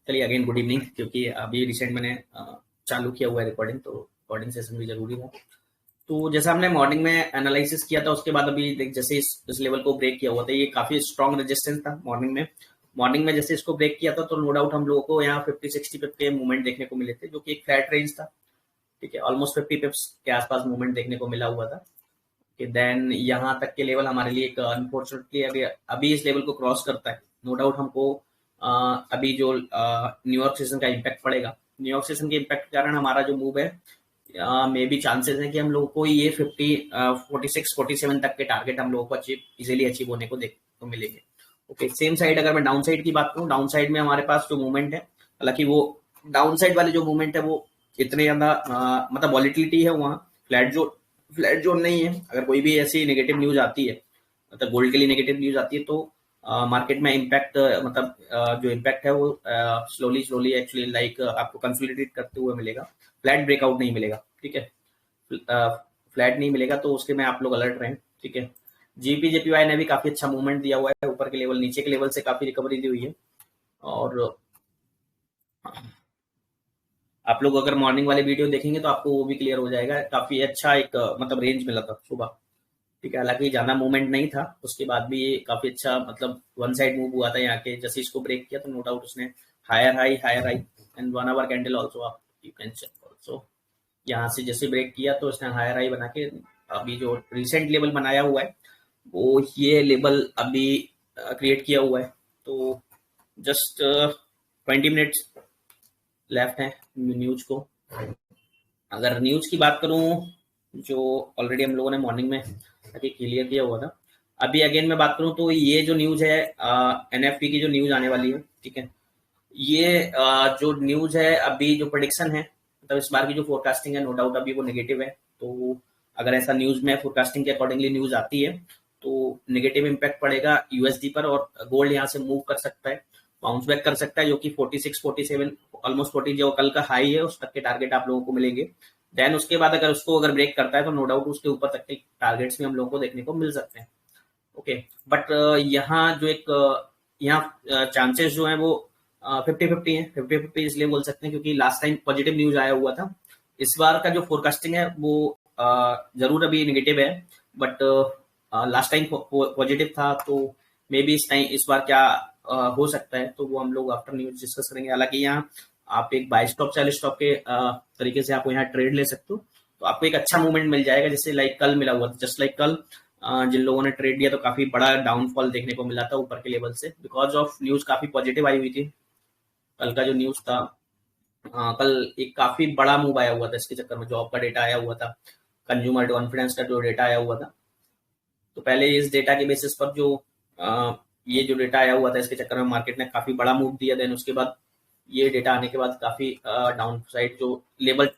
चलिए again good evening, क्योंकि अभी रिसेंट मैंने चालू किया हुआ है रिकॉर्डिंग, तो रिकॉर्डिंग सेशन भी जरूरी था। तो जैसा हमने मॉर्निंग में एनालिसिस किया था, उसके बाद अभी देख जैसे इस लेवल को ब्रेक किया हुआ था, ये काफी स्ट्रॉन्ग रेजिस्टेंस था मॉर्निंग में जैसे इसको ब्रेक किया था, तो नो डाउट हम लोगों को यहाँ 50-60 पिप के मूवमेंट देखने को मिले थे, जो कि एक फ्लैट रेंज था। ठीक है, ऑलमोस्ट 50 पिप्स के आसपास मूवमेंट देखने को मिला हुआ था। कि देन यहाँ तक के लेवल हमारे लिए एक अनफॉर्चुनेटली अभी अभी इस लेवल को क्रॉस करता है, नो डाउट हमको अभी जो न्यूयॉर्क सेशन का इम्पैक्ट पड़ेगा, न्यूयॉर्क सेशन के इम्पैक्ट के कारण हमारा जो मूव है, मे बी चांसेस है कि हम लोगों को ये 46-47 तक के टारगेट हम लोगों को इजीली अचीव होने को देखने को मिलेंगे। ओके, सेम साइड अगर मैं डाउन साइड की बात करूँ, डाउन साइड में हमारे पास जो मूवमेंट है, हालांकि वो डाउन साइड वाले जो मूवमेंट है वो इतने ज्यादा मतलब वॉलिटिलिटी है वहाँ, फ्लैट जोन नहीं है। अगर कोई भी ऐसी नेगेटिव न्यूज आती है, मतलब गोल्ड के लिए नेगेटिव न्यूज आती है, तो मार्केट में इम्पैक्ट मतलब जो इम्पैक्ट है वो स्लोली एक्चुअली लाइक आपको कंसोलिडेट करते हुए मिलेगा, फ्लैट ब्रेकआउट नहीं मिलेगा। ठीक है, फ्लैट नहीं मिलेगा, तो उसके में आप लोग अलर्ट रहें। ठीक है, जीपीजेपीवाई ने भी काफी अच्छा मूवमेंट दिया हुआ है, ऊपर के लेवल नीचे के लेवल से काफी रिकवरी दी हुई है। और आप लोग अगर मॉर्निंग वाले वीडियो देखेंगे तो आपको वो भी क्लियर हो जाएगा, काफी अच्छा एक मतलब रेंज मिला था सुबह। ठीक है, हालांकि ज्यादा मूवमेंट नहीं था, उसके बाद भी ये काफी अच्छा मतलब वन साइड मूव हुआ था यहाँ के, जैसे इसको ब्रेक किया तो नो डाउट उसने higher high and 1 hour candle also आप यू कैन चेक ऑल्सो, यहाँ से जैसे ब्रेक किया तो उसने हायर हाई बना के अभी जो रिसेंट लेवल बनाया हुआ है वो ये लेवल अभी क्रिएट किया हुआ है। तो जस्ट 20 मिनट्स लेफ्ट है न्यूज को। अगर न्यूज की बात करूं, जो ऑलरेडी हम लोगों ने मॉर्निंग में अभी क्लियर किया हुआ था, अभी अगेन मैं बात करूं तो ये जो न्यूज है एनएफपी की जो न्यूज आने वाली है, ठीक है, ये जो न्यूज है अभी जो प्रोडिक्शन है, मतलब इस बार की जो फोरकास्टिंग है, नो डाउट अभी वो नेगेटिव है। तो अगर ऐसा न्यूज में फोरकास्टिंग के अकॉर्डिंगली न्यूज आती है तो नेगेटिव इम्पैक्ट पड़ेगा यूएसडी पर, और गोल्ड यहाँ से मूव कर सकता है, बाउंस बैक कर सकता है, जो कि 46-47 ऑलमोस्ट 40 जो कल का हाई है उस तक के टारगेट आप लोगों को मिलेंगे। देन उसके बाद अगर उसको अगर ब्रेक करता है तो नो डाउट उसके ऊपर तक के टारगेट्स भी हम लोगों को देखने को मिल सकते हैं। ओके, बट यहाँ जो एक यहाँ चांसेस जो है वो 50-50 है। 50-50 इसलिए बोल सकते हैं क्योंकि लास्ट टाइम पॉजिटिव न्यूज आया हुआ था, इस बार का जो फोरकास्टिंग है वो जरूर अभी नेगेटिव है, बट लास्ट टाइम पॉजिटिव था, तो मे बी इस बार क्या हो सकता है, तो वो हम लोग आफ्टर न्यूज डिस्कस करेंगे। हालांकि यहाँ आप एक बाय स्टॉप सेल स्टॉप के तरीके से आप यहाँ ट्रेड ले सकते हो, तो आपको एक अच्छा मूवमेंट मिल जाएगा, जैसे लाइक कल मिला हुआ था, जस्ट लाइक कल जिन लोगों ने ट्रेड लिया तो काफी बड़ा डाउनफॉल देखने को मिला था ऊपर के लेवल से, बिकॉज ऑफ न्यूज काफी पॉजिटिव आई हुई थी। कल का जो न्यूज था, कल एक काफी बड़ा मूव आया हुआ था, इसके चक्कर में जॉब का डेटा आया हुआ था, कंज्यूमर कॉन्फिडेंस का जो डेटा आया हुआ था। तो पहले इस डेटा के बेसिस पर जो ये जो डेटा आया हुआ था, इसके चक्कर में मार्केट ने काफी बड़ा मूव दिया, देन उसके बाद ये डेटा आने के बाद काफी डाउन साइड जो लेवल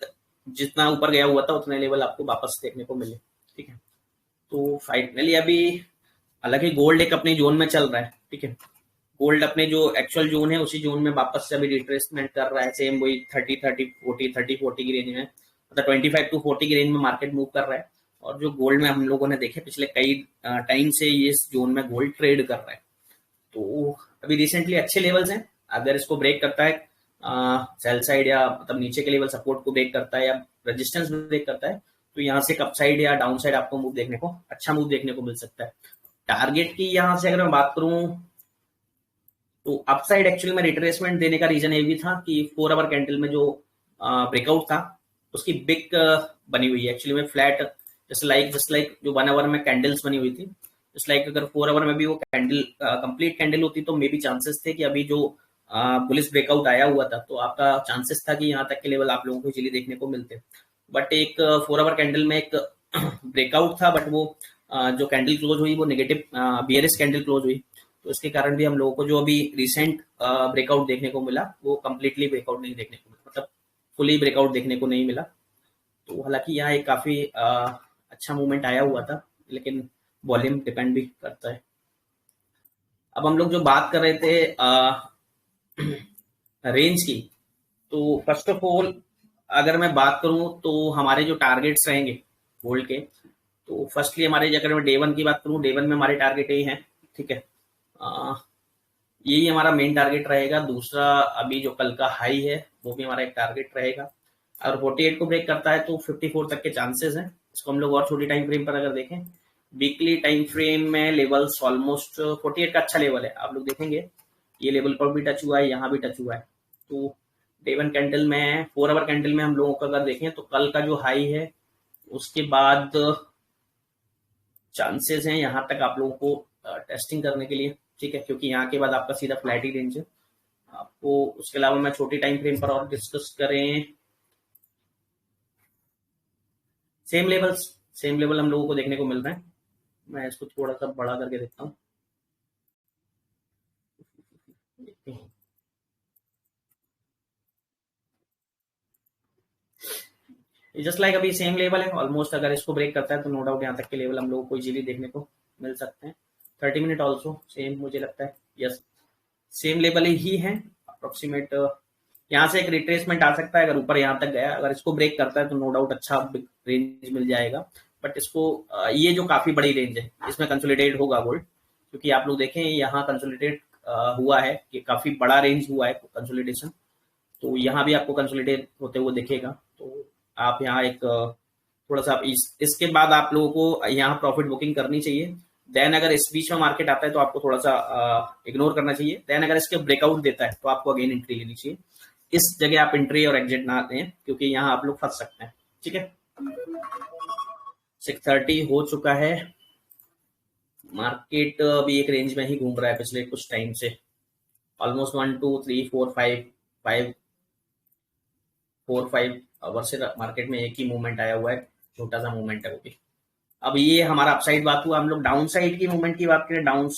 जितना ऊपर गया हुआ था उतने लेवल आपको वापस देखने को मिले। ठीक है, तो फाइनली अभी हालांकि गोल्ड एक अपने जोन में चल रहा है। ठीक है, गोल्ड अपने जो एक्चुअल जोन है उसी जोन में वापस से अभी रिट्रेसमेंट कर रहा है, सेम वही 30-40 की रेंज में, मतलब 25-40 की रेंज में मार्केट मूव कर रहा है। और जो गोल्ड में हम लोगों ने देखे पिछले कई टाइम से ये इस जोन में गोल्ड ट्रेड कर रहा है, तो अभी रिसेंटली अच्छे लेवल्स हैं। अगर इसको ब्रेक करता है सेल साइड या मतलब नीचे के लेवल सपोर्ट को ब्रेक करता है या रेजिस्टेंस ब्रेक करता है, तो यहाँ से अप साइड या डाउन साइड आपको मूव देखने को अच्छा मूव देखने को मिल सकता है। टारगेट की यहाँ से अगर मैं बात करूं तो अपसाइड एक्चुअली में रिट्रेसमेंट देने का रीजन ये भी था कि 4 आवर कैंडल में जो ब्रेकआउट था उसकी बिग बनी हुई है एक्चुअली में फ्लैट, जस्ट लाइक जो 1 आवर में कैंडल्स बनी हुई थी, जस्ट लाइक अगर 4 आवर में भी वो कैंडल कंप्लीट कैंडल होती तो मे बी चांसेस थे कि अभी जो बुलिश ब्रेकआउट आया हुआ था तो आपका चांसेस था कि यहाँ तक के लेवल आप लोगों को इजीली देखने को मिलते। बट एक 4 आवर कैंडल में एक ब्रेकआउट था, बट वो जो कैंडल क्लोज हुई वो नेगेटिव बियरिश कैंडल क्लोज हुई, तो इसके कारण भी हम लोगों को जो अभी रिसेंट ब्रेकआउट देखने को मिला वो कंप्लीटली ब्रेकआउट नहीं देखने को मिला, मतलब फुली ब्रेकआउट देखने को नहीं मिला। तो हालांकि यहाँ एक काफी अच्छा मूवमेंट आया हुआ था, लेकिन वॉल्यूम डिपेंड भी करता है। अब हम लोग जो बात कर रहे थे रेंज की, तो फर्स्ट ऑफ ऑल अगर मैं बात करूं तो हमारे जो टारगेट्स रहेंगे गोल्ड के, तो फर्स्टली हमारे अगर मैं डे 1 की बात करूं, डे 1 में हमारे टारगेट ये हैं। ठीक है, यही हमारा मेन टारगेट रहेगा। दूसरा अभी जो कल का हाई है वो भी हमारा एक टारगेट रहेगा। अगर 48 को ब्रेक करता है तो 54 तक के चांसेस हैं। इसको हम लोग और छोटी टाइम फ्रेम पर अगर देखें, वीकली टाइम फ्रेम में लेवल्स ऑलमोस्ट 48 का अच्छा लेवल है। आप लोग देखेंगे ये लेवल पर भी टच हुआ है, यहाँ भी टच हुआ है। तो डे वन कैंडल में, 4 आवर कैंडल में हम लोगों का अगर देखें तो कल का जो हाई है उसके बाद चांसेस हैं यहाँ तक आप लोगों को टेस्टिंग करने के लिए, ठीक है, क्योंकि यहाँ के बाद आपका सीधा फ्लैट ही रेंज है आपको। उसके अलावा मैं छोटी टाइम फ्रेम पर और डिस्कस करें, सेम लेवल्स, सेम लेवल हम लोगों को देखने को मिल रहे हैं। मैं इसको थोड़ा सा बड़ा करके देखता हूँ। जस्ट लाइक अभी सेम लेवल है ऑलमोस्ट। अगर इसको ब्रेक करता है तो नो डाउट यहाँ तक के लेवल हम लोगों को इजीली देखने को मिल सकते हैं। 30 मिनट ऑल्सो सेम मुझे लगता है, यस सेम लेवल ही है अप्रोक्सीमेट। यहाँ से एक रिट्रेसमेंट आ सकता है अगर ऊपर यहाँ तक गया। अगर इसको ब्रेक करता है तो नो डाउट अच्छा रेंज मिल जाएगा। बट इसको ये जो काफी बड़ी रेंज है इसमें कंसोलिडेट होगा गोल्ड, क्योंकि आप लोग देखें यहाँ कंसोलिडेट हुआ है कि काफी बड़ा रेंज हुआ है कंसोलिडेशन। तो यहाँ भी आपको कंसोलिडेट होते हुए दिखेगा। तो आप यहाँ एक थोड़ा सा इसके बाद आप लोगों को यहाँ प्रॉफिट बुकिंग करनी चाहिए। देन अगर इस बीच में मार्केट आता है तो आपको थोड़ा सा इग्नोर करना चाहिए। देन अगर इसके ब्रेकआउट देता है तो आपको अगेन एंट्री लेनी चाहिए। इस जगह आप एंट्री और एग्जिट ना दें क्योंकि यहाँ आप लोग फंस सकते हैं, ठीक है। 6:30 हो चुका है। मार्केट अभी एक रेंज में ही घूम रहा है पिछले कुछ टाइम से। ऑलमोस्ट 1 2 3 4 5 आवर से मार्केट में एक ही मूवमेंट आया हुआ है, छोटा सा मूवमेंट है वो भी। अब ये हमारा अपसाइड बात हुआ। हम लोग डाउन साइड की मूवमेंट की बात करें, डाउन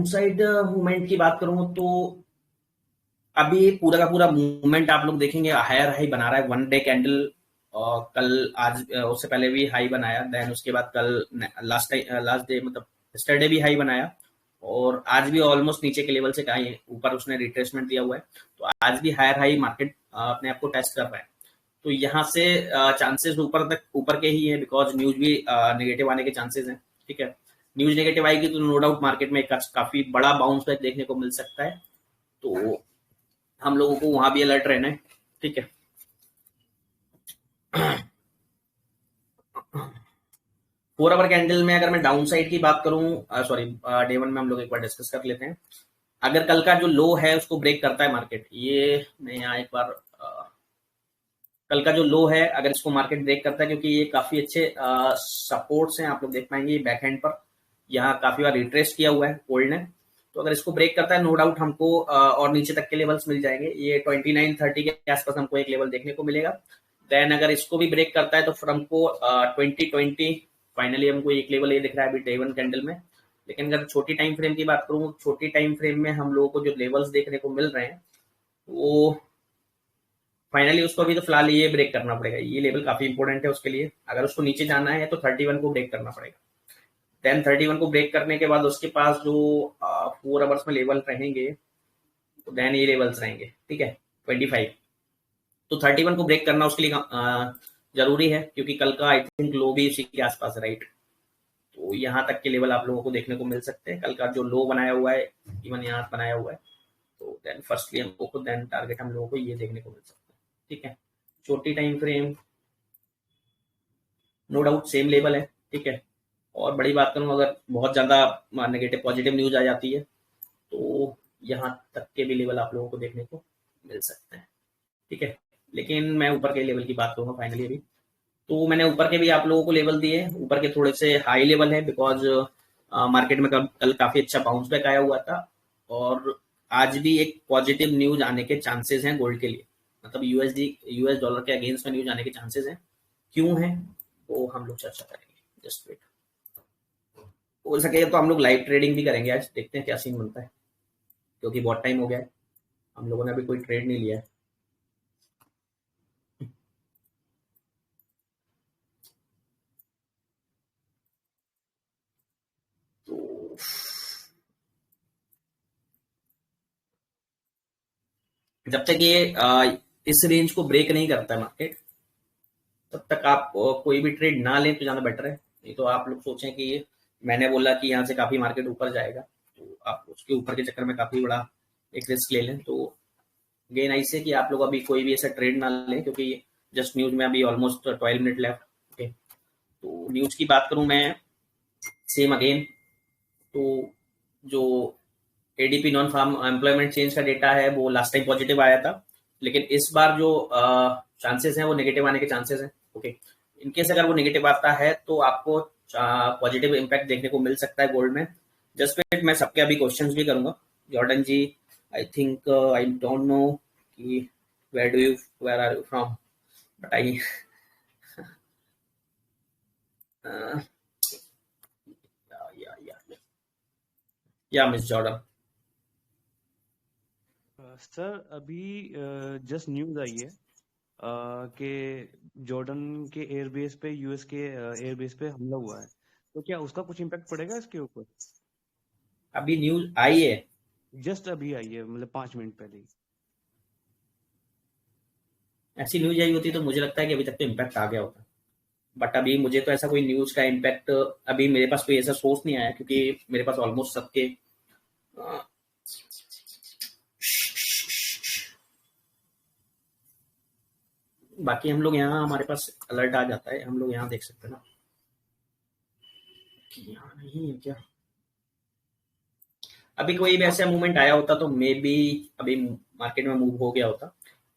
साइड मूवमेंट की बात करूं तो अभी पूरा का पूरा मूवमेंट आप लोग देखेंगे हायर हाई बना रहा है। 1 डे कैंडल कल आज उससे पहले भी हाई बनाया। देन उसके बाद कल लास्ट डे मतलब यस्टरडे भी हाई बनाया और आज भी ऑलमोस्ट नीचे के लेवल से कहीं ऊपर उसने रिट्रेसमेंट दिया हुआ है। तो आज भी हायर हाई मार्केट अपने आप को टेस्ट कर रहा है। तो यहाँ से चांसेस ऊपर के ही है, बिकॉज न्यूज भी नेगेटिव आने के चांसेस हैं, ठीक है। न्यूज नेगेटिव आएगी तो नो डाउट मार्केट में काफी बड़ा बाउंस बैक देखने को मिल सकता है। तो हम लोगों को वहां भी अलर्ट रहना है, ठीक है। 4 आवर कैंडल में अगर मैं डाउन साइड की बात करूं, सॉरी डे वन में हम लोग एक बार डिस्कस कर लेते हैं। अगर कल का जो लो है उसको ब्रेक करता है मार्केट, ये मैं यहाँ एक बार कल का जो लो है अगर इसको मार्केट ब्रेक करता है, क्योंकि ये काफी अच्छे सपोर्ट्स हैं, आप लोग देख पाएंगे बैक हैंड पर यहाँ काफी बार रिट्रेस किया हुआ है गोल्ड ने। तो अगर इसको ब्रेक करता है नो डाउट हमको और नीचे तक के लेवल्स मिल जाएंगे। ये 2930 के आसपास हमको एक लेवल देखने को मिलेगा। देन अगर इसको भी ब्रेक करता है तो फिर हमको 2020 फाइनली हमको एक लेवल ये दिख रहा है अभी डे वन कैंडल में। लेकिन अगर छोटी टाइम फ्रेम की बात करूँ, छोटी टाइम फ्रेम में हम लोगों को जो लेवल्स देखने को मिल रहे हैं वो फाइनली उसको अभी तो फिलहाल ये ब्रेक करना पड़ेगा। ये लेवल काफी इंपॉर्टेंट है उसके लिए। अगर उसको नीचे जाना है तो 31 को ब्रेक करना पड़ेगा। देन 31 को ब्रेक करने के बाद उसके पास जो 4 आवर्स में लेवल रहेंगे तो देन ये लेवल्स रहेंगे, ठीक है, 25। तो 31 को ब्रेक करना उसके लिए जरूरी है, क्योंकि कल का आई थिंक लो भी इसी के आसपास है, राइट। तो यहाँ तक के लेवल आप लोगों को देखने को मिल सकते हैं। कल का जो लो बनाया हुआ है, इवन यहाँ बनाया हुआ है, तो देन फर्स्टली हमको देन टारगेट हम लोगों को ये देखने को मिल सकता है, ठीक है। छोटी time frame no doubt same level है, ठीक है। और बड़ी बात करूं, अगर बहुत ज्यादा नेगेटिव पॉजिटिव न्यूज आ जाती है तो यहाँ तक के भी लेवल आप लोगों को देखने को मिल सकते हैं, ठीक है। लेकिन मैं ऊपर के लेवल की बात करूंगा फाइनली अभी। तो मैंने ऊपर के भी आप लोगों को लेवल दिए। ऊपर के थोड़े से हाई लेवल है बिकॉज मार्केट में कल काफी अच्छा बाउंस बैक आया हुआ था और आज भी एक पॉजिटिव न्यूज आने के चांसेस हैं गोल्ड के लिए, मतलब यूएस डॉलर के अगेंस्ट में न्यूज आने के चांसेस हैं। क्यों है वो हम लोग चर्चा करेंगे, जस्ट वेट। हो सके तो हम लोग लाइव ट्रेडिंग भी करेंगे आज, देखते हैं क्या सीन बनता है, क्योंकि बहुत टाइम हो गया है हम लोगों ने अभी कोई ट्रेड नहीं लिया है। तो जब तक ये इस रेंज को ब्रेक नहीं करता है मार्केट, तब तक आप कोई भी ट्रेड ना लें तो ज्यादा बेटर है। नहीं तो आप लोग सोचें कि मैंने बोला कि यहाँ से काफी मार्केट ऊपर जाएगा, तो आप उसके ऊपर के चक्कर में काफी बड़ा एक रिस्क ले लें। तो गेन ऐसे कि आप लोग अभी कोई भी ऐसा ट्रेड ना लें, क्योंकि जस्ट न्यूज में अभी ऑलमोस्ट 12 मिनट लेफ्ट। ओके, तो न्यूज की बात करूं मैं, सेम अगेन, तो जो ADP non farm employment change का डेटा है वो लास्ट टाइम पॉजिटिव आया था, लेकिन इस बार जो चांसेस हैं वो नेगेटिव आने के चांसेस हैं। ओके, इनकेस अगर वो नेगेटिव आता है तो आपको पॉजिटिव इम्पैक्ट देखने को मिल सकता है गोल्ड में। जस्ट वेट, मैं सबके अभी क्वेश्चंस भी करूंगा। जॉर्डन जी, I think I don't know कि where are you from, but I या मिस जॉर्डन। सर अभी जस्ट न्यूज आई है कि जॉर्डन के एयरबेस पे, यूएस के एयरबेस पे हमला हुआ है, तो क्या उसका कुछ इम्पैक्ट पड़ेगा इसके ऊपर? अभी न्यूज आई है, जस्ट अभी आई है, मतलब 5 मिनट पहले ही। ऐसी न्यूज आई होती तो मुझे लगता है कि अभी तक तो इम्पैक्ट आ गया होता, बट अभी मुझे तो ऐसा कोई न्यूज का इम्पैक्ट अभी मेरे पास कोई ऐसा सोर्स नहीं आया, क्योंकि मेरे पास ऑलमोस्ट सबके बाकी हम लोग यहाँ, हमारे पास अलर्ट आ जाता है, हम लोग यहाँ देख सकते हैं ना कि यहाँ नहीं है क्या। अभी कोई भी ऐसा मूवमेंट आया होता तो मे बी अभी मार्केट में मूव हो गया होता,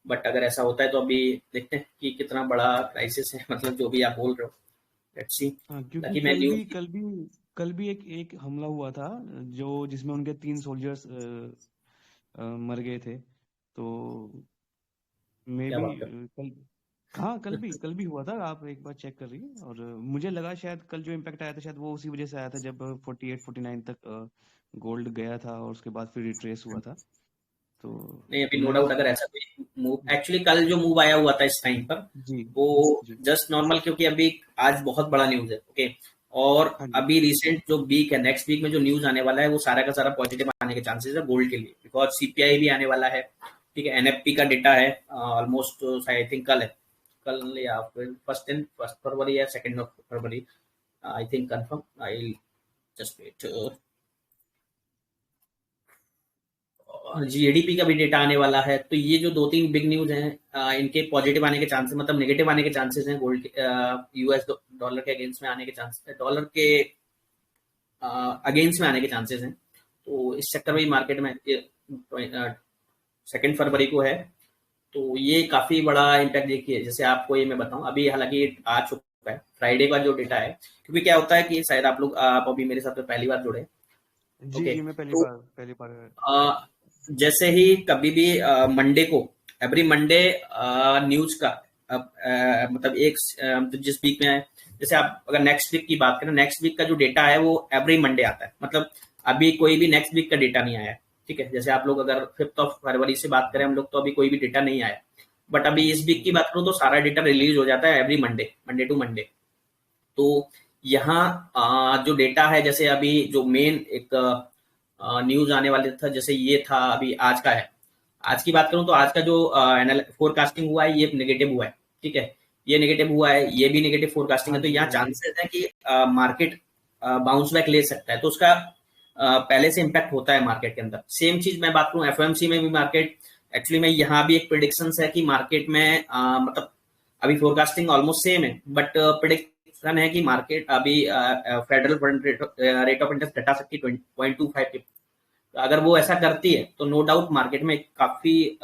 बट अगर ऐसा होता है तो अभी देखते हैं कि कितना बड़ा क्राइसिस है, मतलब जो भी आप बोल रहे हो, लेट्स सी। हाँ, क्योंकि ताकि मैं न्यूज कल भी एक हमला हुआ था जो जिसमें उनके 3 सोल्जर्स मर गए थे, तो मे क्या बी बात कर, कल, हाँ कल भी हुआ था। आप एक बार चेक कर रही है, और मुझे लगा शायद कल जो इम्पैक्ट आया था शायद वो उसी वजह से आया था जब 48-49 तक गोल्ड गया था और उसके बाद फिर रिट्रेस हुआ था। तो नहीं अभी नो मैंने डाउट अगर ऐसा कोई मूव, एक्चुअली कल जो मूव आया हुआ था इस टाइम पर, जी वो जी जस्ट नॉर्मल, क्योंकि अभी आज बहुत बड़ा न्यूज है। ओके, और हाँ जी अभी रिसेंट जो वीक है, नेक्स्ट वीक में जो न्यूज आने वाला है वो सारा का सारा पॉजिटिव आने के चांसेस है गोल्ड के लिए, बिकॉज सीपीआई भी आने वाला है। ठीक है, एनएफपी का डेटा है ऑलमोस्ट, आई थिंक कल है, कल या फिर फर्स्ट फरवरी या 2 फरवरी, I think confirm, I just wait. GDP का भी डेटा आने वाला है, तो ये जो दो तीन बिग न्यूज हैं, इनके पॉजिटिव आने के चांसेस, मतलब नेगेटिव आने के चांसेस हैं गोल्ड के, यूएस डॉलर के अगेंस्ट में आने के चांसेस, डॉलर के अगेंस्ट में आने के चांसेस हैं। तो इस चक्कर में मार्केट में 2 फरवरी को है, तो ये काफी बड़ा इम्पैक्ट देखिए। जैसे आपको ये मैं बताऊं, अभी हालांकि ये आ चुका है फ्राइडे का जो डेटा है, क्योंकि क्या होता है कि शायद आप अभी मेरे साथ में पहली बार जुड़े। जी ओके, जी, मैं तो पहली बार जैसे ही कभी भी मंडे को, एवरी मंडे न्यूज का मतलब एक तो जिस वीक में है, जैसे आप अगर नेक्स्ट वीक की बात करें, नेक्स्ट वीक का जो डेटा है वो एवरी मंडे आता है, मतलब अभी कोई भी नेक्स्ट वीक का डेटा नहीं आया है। ठीक है, जैसे आप लोग अगर 5 फरवरी से बात करें हम लोग, तो अभी कोई भी डेटा नहीं आया, बट अभी इस वीक की बात करूं तो सारा डेटा रिलीज हो जाता है every Monday, Monday to Monday. तो यहाँ जो डेटा है, जैसे अभी जो मेन एक न्यूज आने वाले था, जैसे ये था अभी आज का है, आज की बात करूं तो आज का जो फोरकास्टिंग हुआ है ये नेगेटिव हुआ है। ठीक है, ये नेगेटिव हुआ है, ये भी नेगेटिव फोरकास्टिंग हाँ है, तो जी यहाँ हाँ जी चांसेस है कि मार्केट बाउंस बैक ले सकता है, तो उसका पहले से इम्पैक्ट होता है मार्केट के अंदर। सेम चीज मैं बात करूं एफओएमसी में भी, मार्केट एक्चुअली में यहाँ भी एक प्रिडिक्शन है कि मार्केट में मतलब अभी फोरकास्टिंग ऑलमोस्ट सेम है, बट प्रिडिक्शन है कि मार्केट अभी federal fund rate of interest घटा सकती है 20.25 के। तो अगर वो ऐसा करती है तो नो डाउट मार्केट में काफी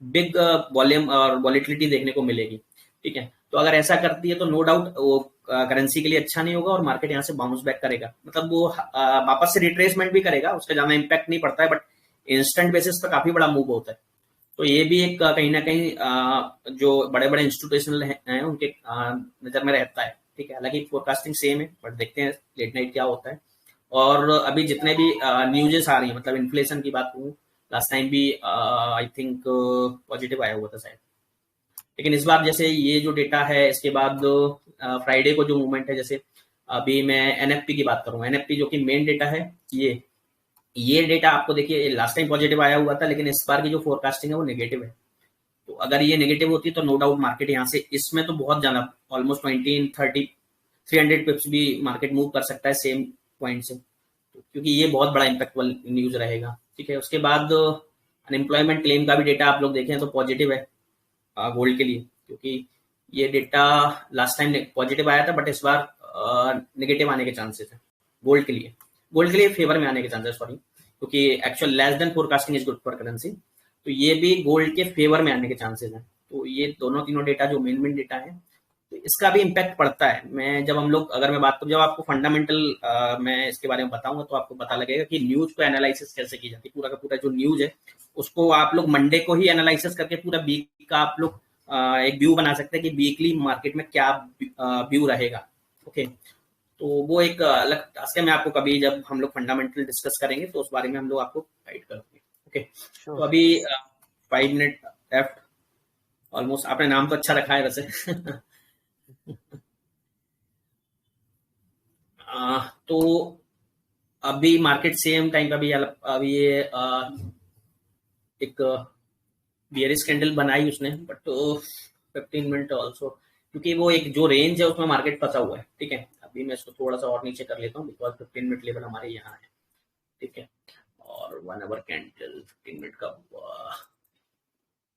बिग वॉल्यूम और वॉलिटिलिटी देखने को मिलेगी। ठीक है, तो अगर ऐसा करती है तो नो डाउट वो करेंसी के लिए अच्छा नहीं होगा और मार्केट यहाँ से बाउंस बैक करेगा, मतलब वो वापस से रिट्रेसमेंट भी करेगा, उसका ज्यादा इम्पैक्ट नहीं पड़ता है, बट इंस्टेंट बेसिस पर काफी बड़ा मूव होता है। तो ये भी एक कहीं ना कहीं जो बड़े बड़े इंस्टीट्यूशनल हैं उनके नजर में रहता है। ठीक है, हालांकि फोरकास्टिंग सेम है, बट देखते हैं लेट नाइट क्या होता है। और अभी जितने भी न्यूजेस आ रही हैं, मतलब इन्फ्लेशन की बात करूँ, लास्ट टाइम भी आई थिंक पॉजिटिव आया हुआ था शायद, लेकिन इस बार जैसे ये जो डेटा है, इसके बाद फ्राइडे को जो मूवमेंट है, जैसे अभी मैं एनएफपी की बात करूँ, एनएफपी जो कि मेन डेटा है, ये डेटा आपको देखिए लास्ट टाइम पॉजिटिव आया हुआ था, लेकिन इस बार की जो फोरकास्टिंग है वो नेगेटिव है। तो अगर ये नेगेटिव होती तो नो डाउट मार्केट यहाँ से, इसमें तो बहुत ज्यादा ऑलमोस्ट 20-30 300 पिप्स भी मार्केट मूव कर सकता है सेम पॉइंट से, क्योंकि ये बहुत बड़ा इम्पैक्टफुल न्यूज रहेगा। ठीक है, उसके बाद अनएम्प्लॉयमेंट क्लेम का भी डेटा आप लोग देखें तो पॉजिटिव है गोल्ड के लिए, क्योंकि ये डेटा लास्ट टाइम पॉजिटिव आया था, बट इस बार नेगेटिव आने के चांसेस है गोल्ड के लिए। गोल्ड के लिए फेवर में आने के चांसेस, सॉरी, क्योंकि actual less than forecasting is good for currency, तो ये भी गोल्ड के फेवर में आने के चांसेस हैं। तो ये दोनों तीनों डेटा जो मेन मेन डेटा है, तो इसका भी इम्पैक्ट पड़ता है। मैं जब हम लोग अगर मैं बात करूँ, जब आपको फंडामेंटल मैं इसके बारे में बताऊंगा तो आपको पता लगेगा कि न्यूज को एनालिसिस कैसे की जाती है। पूरा का पूरा जो न्यूज है उसको आप लोग मंडे को ही एनालिसिस करके पूरा वीक का आप लोग एक व्यू बना सकते हैं कि वीकली मार्केट में क्या व्यू रहेगा। ओके, तो वो एक अलग टास्क है। मैं आपको कभी जब हम लोग फंडामेंटल डिस्कस करेंगे तो उस बारे में हम लोग आपको गाइड करेंगे। ओके, तो श्योर। अभी 5 मिनट लेफ्ट ऑलमोस्ट। आपने नाम तो अच्छा रखा है वैसे। तो अभी मार्केट सेम टाइम का भी अभी ये एक बियरिश कैंडल बनाई उसने, बट 15 मिनट ऑल्सो, क्योंकि वो एक जो रेंज है उसमें मार्केट फंसा हुआ है। ठीक है, अभी मैं इसको थोड़ा सा और नीचे कर लेता हूँ, बिकॉज 15 मिनट लेवल हमारे यहाँ है। ठीक है, और 1 आवर कैंडल 15 मिनट का हुआ।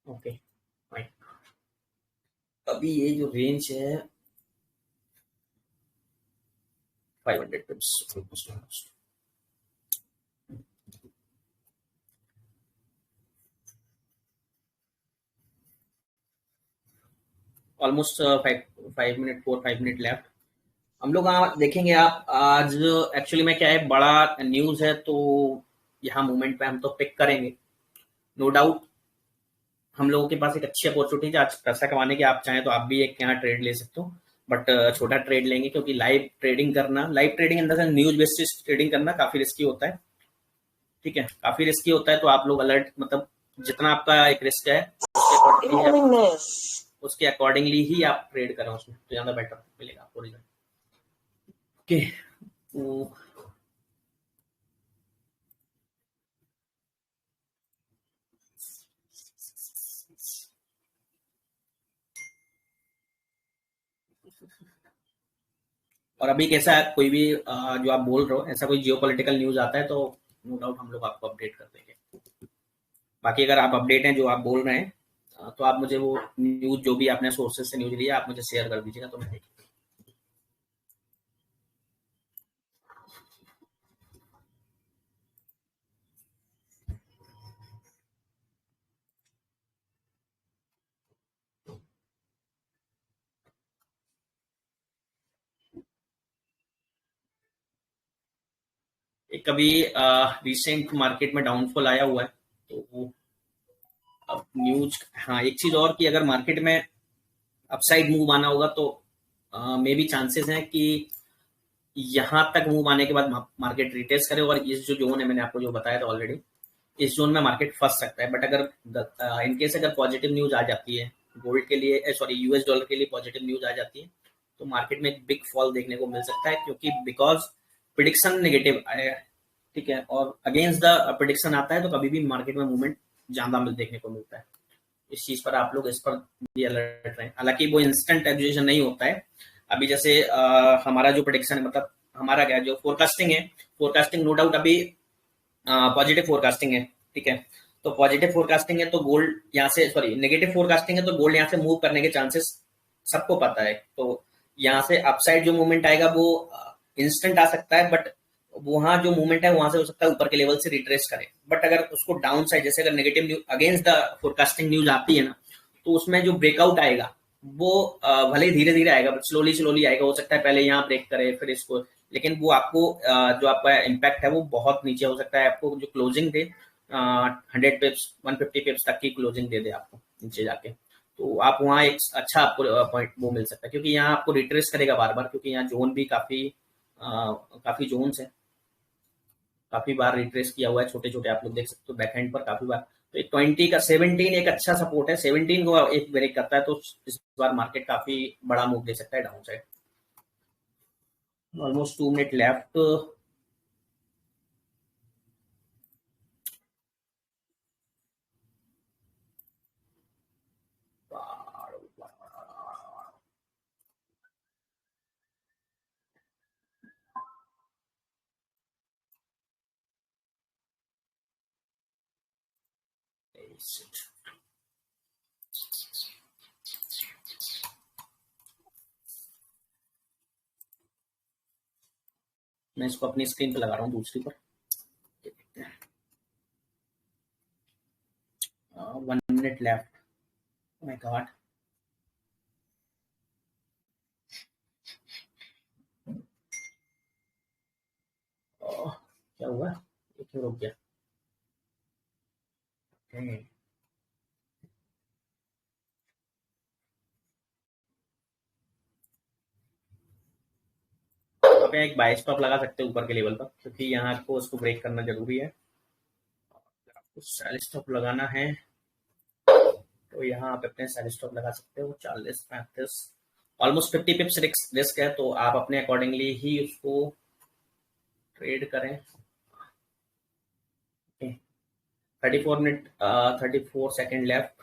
ओके फाइन, अभी ये जो रेंज है 500 पिप्स ऑलमोस्ट 5 मिनट 4 5 मिनट लेफ्ट। हम लोग देखेंगे आप आज एक्चुअली में क्या है, बड़ा न्यूज है तो यहाँ मूवमेंट पे हम तो पिक करेंगे नो डाउट। हम लोगों के पास एक अच्छी अपॉर्चुनिटी है आज पैसा कमाने की। आप चाहें तो आप भी एक यहाँ ट्रेड ले सकते हो, बट छोटा ट्रेड लेंगे, क्योंकि live trading in the sense news based trading करना काफी रिस्की होता है। ठीक है, काफी रिस्की होता है, तो आप लोग अलर्ट, मतलब जितना आपका एक रिस्क है उसके अकॉर्डिंगली ही आप ट्रेड करें, उसमें तो ज्यादा बेटर मिलेगा आपको रिजल्ट। ओके, तो और अभी कैसा है, कोई भी जो आप बोल रहे हो ऐसा कोई जियो पॉलिटिकल न्यूज आता है तो नो डाउट हम लोग आपको अपडेट कर देंगे। बाकी अगर आप अपडेट हैं जो आप बोल रहे हैं, तो आप मुझे वो न्यूज जो भी आपने सोर्सेज से न्यूज लिया आप मुझे शेयर कर दीजिएगा, तो मैं देख। एक कभी रिसेंट मार्केट में डाउनफॉल आया हुआ है, तो वो अब न्यूज, हाँ एक चीज और कि अगर मार्केट में अपसाइड मूव आना होगा तो मे बी चांसेस हैं कि यहाँ तक मूव आने के बाद मार्केट रिटेस्ट करे, और इस जो जोन है मैंने आपको जो बताया था ऑलरेडी, इस जोन में मार्केट फंस सकता है। बट अगर इनकेस अगर पॉजिटिव न्यूज आ जाती है गोल्ड के लिए, सॉरी यूएस डॉलर के लिए पॉजिटिव न्यूज आ जाती है, तो मार्केट में एक बिग फॉल देखने को मिल सकता है, क्योंकि बिकॉज प्रिडिक्शन नेगेटिव आया है। ठीक है, और अगेंस्ट द प्रिडिक्शन आता है तो कभी भी मार्केट में मूवमेंट ज्यादा देखने को मिलता है। इस चीज पर आप लोग इस पर भी अलर्ट रहें। हालांकि वो इंस्टेंट एग्जीक्यूशन नहीं होता है। अभी जैसे हमारा जो प्रोडिक्शन है, मतलब हमारा क्या जो फोरकास्टिंग है, फोरकास्टिंग नो डाउट अभी पॉजिटिव फोरकास्टिंग है। ठीक है, तो पॉजिटिव फोरकास्टिंग है तो गोल्ड यहाँ से, सॉरी नेगेटिव फोरकास्टिंग है तो गोल्ड यहाँ से मूव करने के चांसेस सबको पता है। तो यहाँ से अपसाइड जो मूवमेंट आएगा वो इंस्टेंट आ सकता है, बट वहां जो मूवमेंट है वहां से हो सकता है ऊपर के लेवल से रिट्रेस करे। बट अगर उसको डाउन साइड, जैसे अगर negative news against the forecasting news आती है ना, तो उसमें जो ब्रेकआउट आएगा वो भले ही धीरे धीरे आएगा, बट स्लोली स्लोली आएगा। हो सकता है पहले यहाँ ब्रेक करे फिर इसको, लेकिन वो आपको जो आपका इम्पैक्ट है वो बहुत नीचे हो सकता है। आपको जो क्लोजिंग दे 100 पिप्स 150 पिप्स तक की क्लोजिंग दे दे आपको नीचे जाके, तो आप वहाँ एक अच्छा आपको पॉइंट वो मिल सकता है, क्योंकि यहाँ आपको रिट्रेस करेगा बार बार, क्योंकि यहाँ जोन भी काफी जोन्स है, काफी बार रिट्रेस किया हुआ है। छोटे छोटे आप लोग देख सकते हो बैक हैंड पर काफी बार। तो एक 20 का 17 एक अच्छा सपोर्ट है, 17 को एक ब्रेक करता है तो इस बार मार्केट काफी बड़ा मूव दे सकता है down side. Almost 2 minute left. मैं इसको अपनी स्क्रीन पे लगा रहा हूँ दूसरी पर। 1 मिनट लेफ्ट। माय गॉड, क्या हुआ, ये क्यों रुक गया? आप एक बाई स्टॉप लगा सकते हैं ऊपर के लेवल पर, क्योंकि यहाँ आपको उसको ब्रेक करना जरूरी है। आपको सेल स्टॉप लगाना है तो यहाँ आप अपने सेल स्टॉप लगा सकते हो 40-35, ऑलमोस्ट 50 पिप्स रिस्क है, तो आप अपने अकॉर्डिंगली ही उसको ट्रेड करें। 34 मिनट 34 सेकेंड लेफ्ट।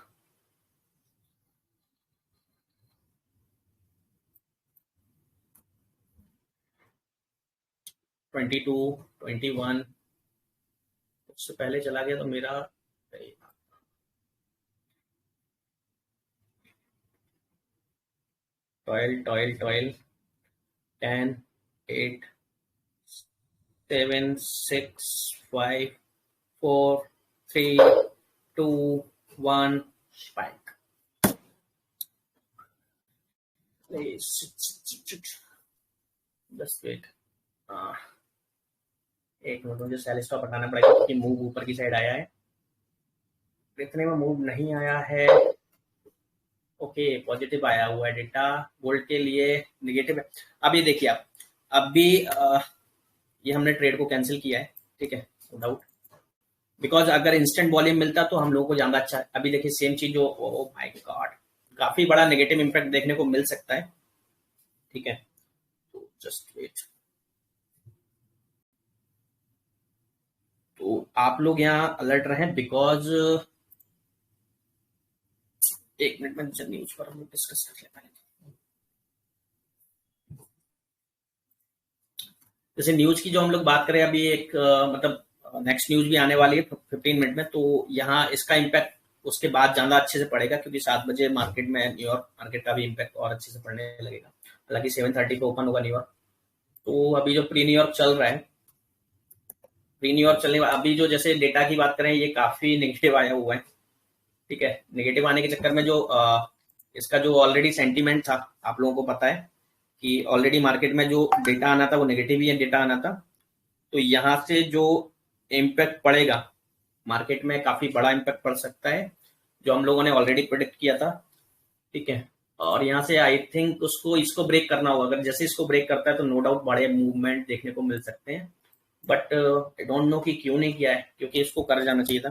ट्वेंटी 21 उससे पहले चला गया तो मेरा टॉयल 10 8 7 6 5 4 3 2 1 स्पाइक। जस्ट वेट, एक मिनट, मुझे सेल स्टॉप हटाना पड़ेगा क्योंकि मूव ऊपर की साइड आया है, इतने में मूव नहीं आया है। ओके, पॉजिटिव आया हुआ है डेटा, गोल्ड के लिए निगेटिव है। अब ये देखिए आप, अब भी ये हमने ट्रेड को कैंसिल किया है, ठीक है, नो डाउट, बिकॉज अगर इंस्टेंट वॉल्यूम मिलता तो हम लोगों को ज्यादा अच्छा है। अभी देखिए सेम चीज जो, ओ माय गॉड, काफी बड़ा नेगेटिव इंपैक्ट देखने को मिल सकता है, ठीक है, तो जस्ट वेट। तो आप लोग यहाँ अलर्ट रहें, बिकॉज एक मिनट में न्यूज पर हम लोग डिस्कस कर लेते हैं। जैसे न्यूज की जो हम लोग बात करें अभी, एक मतलब नेक्स्ट न्यूज भी आने वाली है 15 मिनट में, तो यहाँ इसका इम्पैक्ट उसके बाद ज्यादा अच्छे से पड़ेगा, क्योंकि 7 बजे मार्केट में न्यूयॉर्क मार्केट का भी इम्पैक्ट और अच्छे से पड़ने लगेगा। हालांकि 7:30 को ओपन होगा न्यूयॉर्क, तो अभी जो प्री न्यूयॉर्क चल रहा है, प्री न्यूयॉर्क चलने अभी जो जैसे डेटा की बात करें, ये काफी नेगेटिव आया हुआ है, ठीक है। नेगेटिव आने के चक्कर में जो इसका जो ऑलरेडी सेंटीमेंट था, आप लोगों को पता है कि ऑलरेडी मार्केट में जो डेटा आना था वो नेगेटिव ही डेटा आना था, तो यहाँ से जो इम्पैक्ट पड़ेगा मार्केट में, काफी बड़ा इम्पैक्ट पड़ सकता है, जो हम लोगों ने ऑलरेडी प्रेडिक्ट किया था, ठीक है। और यहाँ से आई थिंक उसको इसको ब्रेक करना होगा, अगर जैसे इसको ब्रेक करता है तो नो डाउट बड़े मूवमेंट देखने को मिल सकते हैं, बट आई डोंट नो कि क्यों नहीं किया है, क्योंकि इसको कर जाना चाहिए था,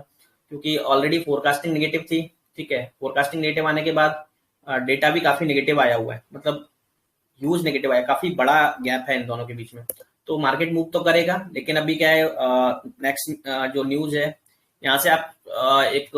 क्योंकि ऑलरेडी फोरकास्टिंग नेगेटिव थी, ठीक है। फोरकास्टिंग नेगेटिव आने के बाद डेटा भी काफी नेगेटिव आया हुआ है, मतलब ह्यूज नेगेटिव आया, काफी बड़ा गैप है इन दोनों के बीच में, तो मार्केट मूव तो करेगा। लेकिन अभी क्या है, नेक्स्ट जो न्यूज है यहाँ से आप एक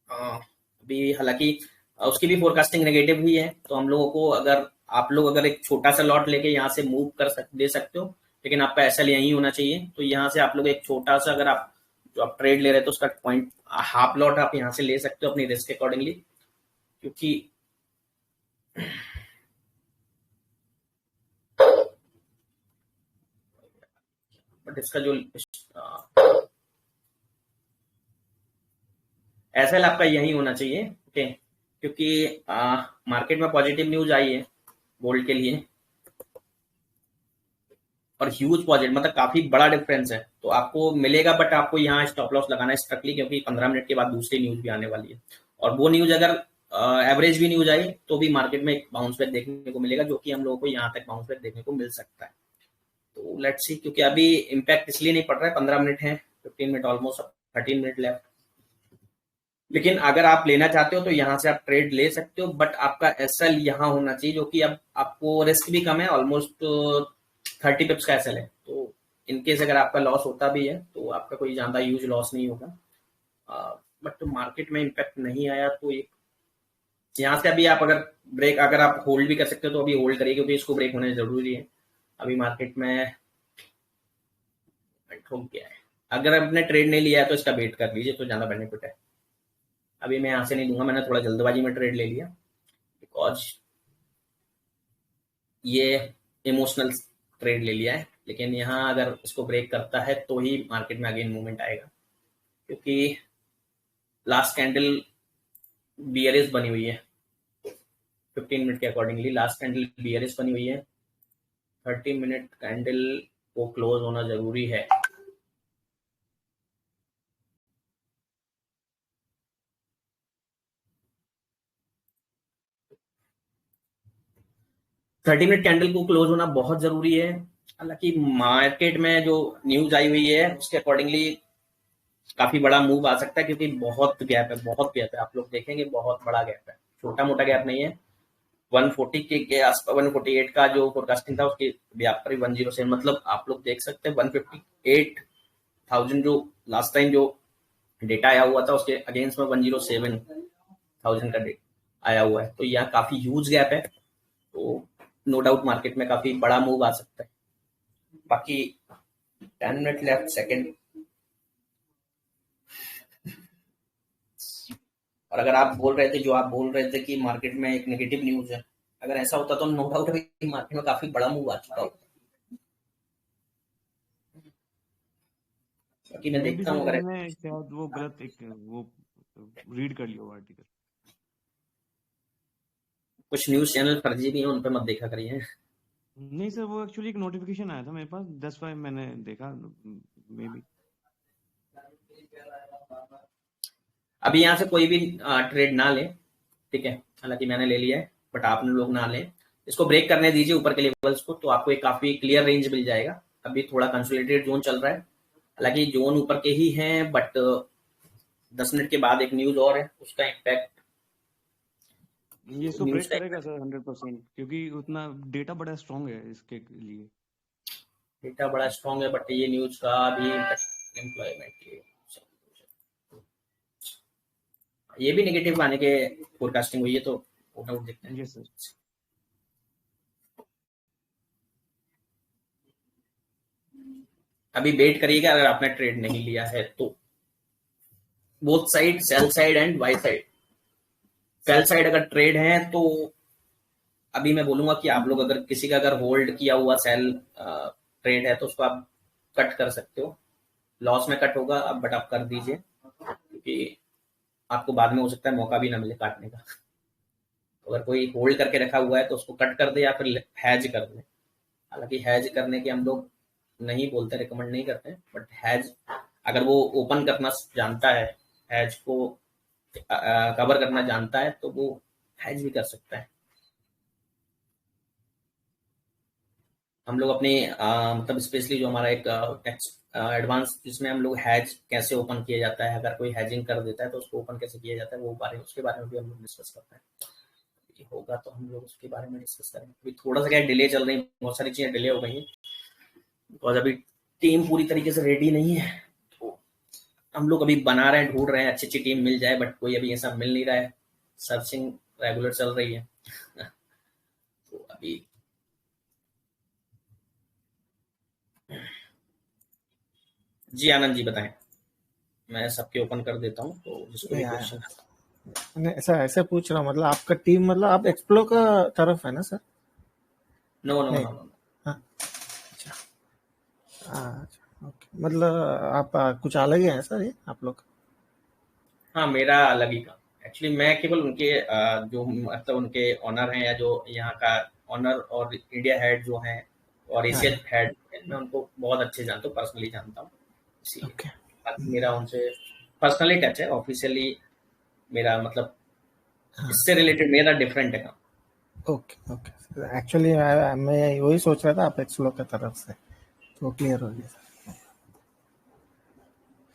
अभी हालांकि उसकी भी फोरकास्टिंग नेगेटिव ही है, तो हम लोगों को अगर आप लोग अगर एक छोटा सा लॉट लेके यहाँ से मूव दे सकते हो, लेकिन आपका एसएल यही होना चाहिए। तो यहाँ से आप लोग एक छोटा सा, अगर आप जो आप ट्रेड ले रहे तो उसका पॉइंट हाफ लॉट आप यहाँ से ले सकते हो अपनी रिस्क अकॉर्डिंगली, क्योंकि बट इसका जो एसएल आपका यही होना चाहिए, ओके, क्योंकि मार्केट में पॉजिटिव न्यूज आई है गोल्ड के लिए, और ह्यूज पॉजिटिव, मतलब काफी बड़ा डिफरेंस है, तो आपको मिलेगा, बट आपको यहाँ स्टॉप लॉस लगाना है स्ट्रिक्टली, क्योंकि 15 मिनट के बाद दूसरी न्यूज भी आने वाली है, और वो न्यूज अगर एवरेज भी न्यूज आई तो भी मार्केट में एक बाउंस बैक देखने को मिलेगा, जो कि हम लोगों को यहाँ तक बाउंस बैक देखने को मिल सकता है। तो लेट्स सी, क्योंकि अभी इम्पैक्ट इसलिए नहीं पड़ रहा है, 15 मिनट है, 15 मिनट ऑलमोस्ट 13 मिनट लेफ्ट, लेकिन अगर आप लेना चाहते हो तो यहाँ से आप ट्रेड ले सकते हो, बट आपका एसएल यहाँ होना चाहिए, जो कि अब आपको रिस्क भी कम है, ऑलमोस्ट 30 पिप्स का एसएल है, तो इनकेस अगर आपका लॉस होता भी है तो आपका कोई ज्यादा यूज लॉस नहीं होगा, बट मार्केट में इम्पैक्ट नहीं आया, तो यहाँ से अभी आप अगर ब्रेक, अगर आप होल्ड भी कर सकते हो तो अभी होल्ड करिए, क्योंकि इसको ब्रेक होने जरूरी है। अभी मार्केट में रुक गया है, अगर आपने ट्रेड नहीं लिया है तो इसका वेट कर लीजिए, तो ज़्यादा बेनिफिट है। अभी मैं यहाँ से नहीं दूंगा, मैंने थोड़ा जल्दबाजी में ट्रेड ले लिया, बिकॉज ये इमोशनल ट्रेड ले लिया है। लेकिन यहाँ अगर इसको ब्रेक करता है तो ही मार्केट में अगेन मूवमेंट आएगा, क्योंकि लास्ट कैंडल बियरिश बनी हुई है। 15 मिनट के अकॉर्डिंगली लास्ट कैंडल बियरिश बनी हुई है। 30 मिनट कैंडल को क्लोज होना जरूरी है। थर्टी मिनट कैंडल को क्लोज होना बहुत जरूरी है। हालांकि मार्केट में जो न्यूज आई हुई है उसके अकॉर्डिंगली काफी बड़ा मूव आ सकता है, क्योंकि बहुत गैप है, बहुत गैप है। आप लोग देखेंगे बहुत बड़ा गैप है, छोटा मोटा गैप नहीं है। 140 के आसपास 148 का जो फोरकास्टिंग था उसके व्याप पर 107, मतलब आप लोग देख सकते हैं 158,000 जो लास्ट टाइम जो डेटा आया हुआ था उसके अगेंस्ट में 107,000 का डेटा आया हुआ है। तो यहाँ काफी ह्यूज गैप है, तो नो डाउट मार्केट में काफी बड़ा मूव आ सकता है। बाकी 10 मिनट लेफ्ट सेकेंड, और अगर आप बोल रहे थे, जो आप बोल रहे थे कि मार्केट में एक नेगेटिव न्यूज है, अगर ऐसा होता तो नो डाउट अभी मार्केट में काफी बड़ा मूव आ चुका होता। बाकी मैं मे बी देखता सर हूँ अगर मैंने शायद वो गलत एक वो रीड कर लिया वो आर्टिकल। कुछ न्यूज चैनल फर्जी भी हैं, उन पर मत देखा करिए। नहीं सर, वो एक्चुअली एक नोटिफिकेशन आया था मेरे पास, दैट्स व्हाई मैंने देखा, मे बी। अभी यहाँ से कोई भी ट्रेड ना ले, ठीक है। हालांकि मैंने ले लिया है, बट आप लोग ना लें। इसको ब्रेक करने दीजिए ऊपर के लेवल्स को, तो आपको एक काफी क्लियर रेंज मिल जाएगा। अभी थोड़ा कंसोलिडेटेड जोन चल रहा है, हालांकि जोन ऊपर के ही हैं, बट 10 मिनट के बाद एक न्यूज और है, उसका इम्पैक्ट ये इसको न्यूज ब्रेक का करेगा सर 100%, क्योंकि उतना डेटा बड़ा स्ट्रांग है इसके लिए। डेटा बड़ा स्ट्रॉन्ग है, बट ये न्यूज का भी एम्प्लॉयमेंट के ये भी नेगेटिव आने के फोरकास्टिंग हुई है, तो डाउट देखते हैं। Yes sir. अभी वेट करिएगा, अगर आपने ट्रेड नहीं लिया है तो। Both side, sell side and by side. Sell side अगर ट्रेड है तो अभी मैं बोलूंगा कि आप लोग अगर किसी का अगर होल्ड किया हुआ सेल ट्रेड है तो उसको आप कट कर सकते हो। लॉस में कट होगा अब, बट आप कर दीजिए, क्योंकि आपको बाद में हो सकता है मौका भी ना मिले काटने का। अगर कोई होल्ड करके रखा हुआ है तो उसको कट कर दे या फिर हैज कर दे। हालांकि हैज करने के हम लोग नहीं बोलते, रिकमेंड नहीं करते, बट हैज अगर वो ओपन करना जानता है, हैज को कवर करना जानता है, तो वो हैज भी कर सकता है। हम लोग अपने मतलब स्पेशली जो हमारा एक एडवांस जिसमें हम लोग हैज कैसे ओपन किया जाता है, अगर कोई हैजिंग कर देता है तो उसको ओपन कैसे किया जाता है, वो उसके बारे में भी हम लोग डिस्कस करते हैं। होगा तो हम लोग उसके बारे में डिस्कस करेंगे। अभी थोड़ा सा क्या डिले चल रही है, बहुत सारी चीजें डिले हो गई हैं, बिकॉज अभी टीम पूरी तरीके से रेडी नहीं है। तो हम लोग अभी बना रहे हैं, ढूंढ रहे हैं अच्छी अच्छी टीम मिल जाए, बट कोई अभी ऐसा मिल नहीं रहा है। सर्चिंग रेगुलर चल रही है। तो अभी जी आनंद जी बताएं, मैं सबके ओपन कर देता हूँ, तो जिसको भी यार क्वेश्चन। मैंने ऐसा ऐसे पूछ रहा हूँ, मतलब आपका टीम, मतलब आप एक्सप्लो का तरफ है ना सर? नो नो नहीं। No no. हाँ, अच्छा। अच्छा, ओके। मतलब आप कुछ अलग ही है सर ये आप लोग? हाँ, मेरा अलग ही काम। एक्चुअली मैं केवल उनके जो मतलब उनके ऑनर हैं, या जो यहाँ का ऑनर और इंडिया हेड जो हैं और हाँ, एशिया हेड, मैं उनको बहुत अच्छे जानता हूँ, पर्सनली जानता हूँ, इसीलिए। ओके। बाकी मेरा उनसे पर्सनली टच है, ऑफिशियली मेरा मतलब हाँ, इससे रिलेटेड मेरा डिफरेंट है काम। Okay okay. एक्चुअली मैं वही सोच रहा था आप एक्सप्लो का तरफ से, तो क्लियर हो गया सर।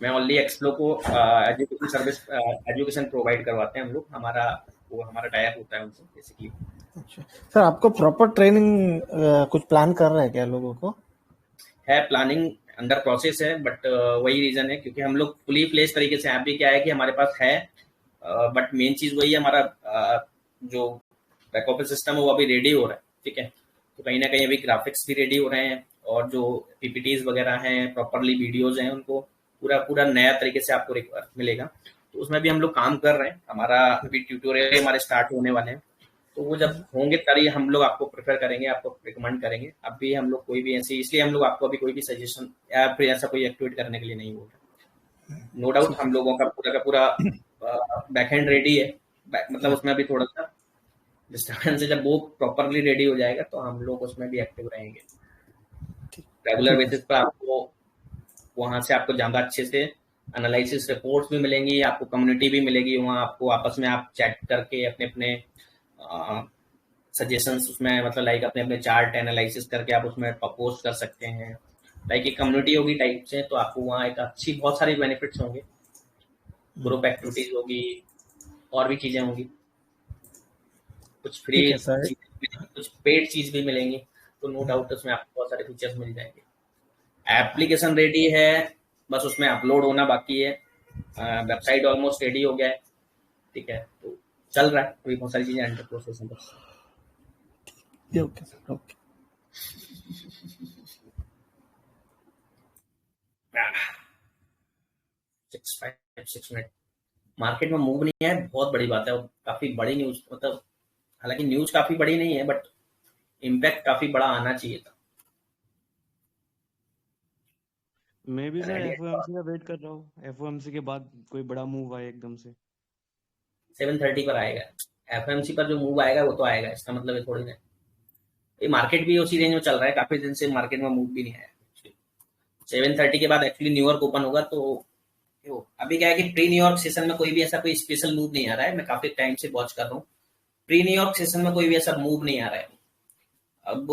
मैं ओनली एक्सप्लो को एजुकेशन सर्विस, एजुकेशन प्रोवाइड करवाते हैं हम लोग। हमारा वो हमारा टाइप होता है उनसे बेसिकली। अच्छा सर, आपको प्रॉपर ट्रेनिंग कुछ प्लान कर रहे हैं क्या लोगों को? है प्लानिंग अंडर प्रोसेस है, बट वही रीजन है क्योंकि हम लोग फुली फ्लेज तरीके से, अभी क्या है कि हमारे पास है, बट मेन चीज वही है, हमारा जो बैक ऑफिस सिस्टम है वो अभी रेडी हो रहा है, ठीक है। तो कहीं ना कहीं अभी ग्राफिक्स भी रेडी हो रहे हैं, और जो पीपीटीज वगैरह हैं, प्रॉपरली वीडियोज हैं, उनको पूरा पूरा नया तरीके से आपको मिलेगा। तो उसमें भी हम लोग काम कर रहे हैं, हमारा अभी ट्यूटोरियल हमारे स्टार्ट होने वाले हैं, तो वो जब होंगे तभी हम लोग आपको प्रेफर करेंगे, आपको रिकमेंड करेंगे। अभी हम लोग कोई भी ऐसी, इसलिए हम लोग आपको अभी कोई भी सजेशन या फिर ऐसा कोई एक्टिविटी करने के लिए नहीं बोल रहे। नो डाउट हम लोगों का पूरा बैकएंड रेडी है, मतलब उसमें अभी थोड़ा सा डिस्टर्बेंस है। जब वो प्रॉपरली रेडी हो जाएगा तो हम लोग उसमें भी एक्टिव रहेंगे। रेगुलर बेसिस पर आपको वहां से आपको ज्यादा अच्छे से एनालिसिस रिपोर्ट्स भी मिलेंगी, आपको कम्युनिटी भी मिलेगी, वहाँ आपको आपस में आप चैट करके अपने अपने सजेशंस उसमें, मतलब लाइक अपने अपने चार्ट एनालिसिस करके आप उसमें पोस्ट कर सकते हैं। लाइक एक कम्युनिटी होगी टाइप से, तो आपको वहाँ एक अच्छी बहुत सारी बेनिफिट्स होंगे, ग्रुप एक्टिविटीज होगी, और भी चीजें होंगी, कुछ फ्री ठीक है सर। कुछ पेड चीज भी मिलेंगी। तो नो डाउट उसमें आपको बहुत सारे फीचर्स मिल जाएंगे। एप्लीकेशन रेडी है, बस उसमें अपलोड होना बाकी है। वेबसाइट ऑलमोस्ट रेडी हो गया है, ठीक है, तो चल रहा है, अभी बहुत सारी चीजें अंडर प्रोसेस हैं बस। Okay sir, okay. 6 minute market में मूव नहीं है, बहुत बड़ी बात है, और काफी बड़ी न्यूज, मतलब हालांकि न्यूज काफी बड़ी नहीं है, बट इम्पैक्ट काफी बड़ा आना चाहिए था। मैं भी सर एफओएमसी का वेट कर रहा हूँ, एफओएमसी के बाद कोई बड़ा मूव आए एकदम से। 7:30 पर आएगा एफएमसी पर, जो मूव आएगा वो तो आएगा, इसका मतलब है थोड़ी ना ये मार्केट भी उसी रेंज में चल रहा है, काफी दिन से मार्केट में मूव भी नहीं आया। 7:30 के बाद एक्चुअली न्यूयॉर्क ओपन होगा, तो अभी क्या है कि प्री न्यूयॉर्क सेशन में कोई भी ऐसा कोई स्पेशल मूव नहीं आ रहा है। मैं काफी टाइम से वॉच कर रहा हूँ, प्री न्यूयॉर्क सेशन में कोई भी ऐसा मूव नहीं आ रहा है। अब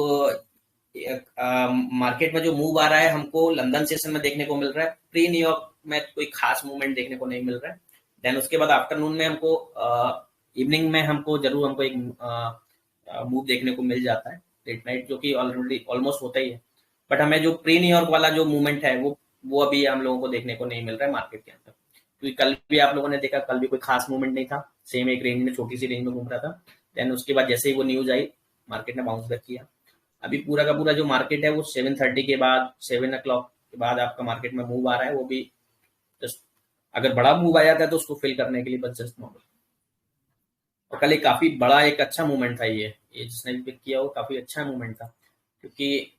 मार्केट में जो मूव आ रहा है हमको लंदन सेशन में देखने को मिल रहा है, प्री न्यूयॉर्क में कोई खास मूवमेंट देखने को नहीं मिल रहा है। देन उसके बाद आफ्टरनून में हमको इवनिंग में हमको एक मूव देखने को मिल जाता है लेट नाइट, जो कि ऑलरेडी ऑलमोस्ट होता ही है। बट हमें जो प्री न्यूयॉर्क वाला जो मूवमेंट है वो अभी हम लोगों को देखने को नहीं मिल रहा है मार्केट के अंदर, क्योंकि कल भी आप लोगों ने देखा, कल भी कोई खास मूवमेंट नहीं था, सेम एक रेंज में, छोटी सी रेंज में घूम रहा था। देन उसके बाद जैसे ही वो न्यूज आई, मार्केट ने बाउंस बैक किया। अभी पूरा का पूरा जो मार्केट है वो 7:30 के बाद, 7 o'clock के बाद आपका मार्केट में मूव आ रहा है, वो भी जस्ट अगर बड़ा मूव आ जाता है तो उसको फिल करने के लिए बस जस्ट नॉर्मल। और कल एक काफी बड़ा एक अच्छा मूवमेंट था, ये जिसने भी पिक किया वो काफी अच्छा मूवमेंट था, क्योंकि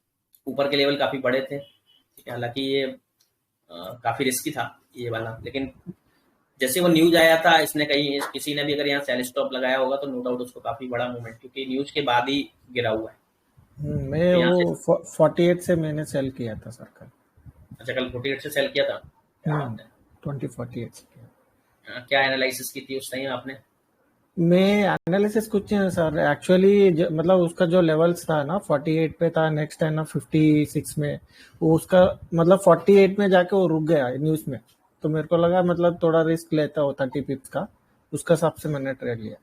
ऊपर के लेवल काफी बड़े थे, ठीक है। हालांकि ये काफी रिस्की था ये वाला, लेकिन जैसे वो न्यूज आया था, इसने कहीं किसी ने भी अगर यहाँ सेल स्टॉप लगाया होगा तो नो डाउट उसको काफी बड़ा मूवमेंट, क्योंकि न्यूज के बाद ही गिरा हुआ है। मैं तो यहाँ से वो 48 से मैंने सेल किया था सर कल। अच्छा, कल 48 से सेल किया था, क्या बात है। 2048 से किया। क्या एनालिसिस की थी उस टाइम आपने? मैं एनालिसिस कुछ नहीं सर, एक्चुअली मतलब उसका जो लेवल्स था ना 48 पे था, नेक्स्ट है ना 56 में, वो उसका मतलब 48 में जाके वो रुक गया न्यूज में, तो मेरे को लगा मतलब थोड़ा रिस्क लेता हो 30 पिप्स का, उसका हिसाब से मैंने ट्रेड लिया।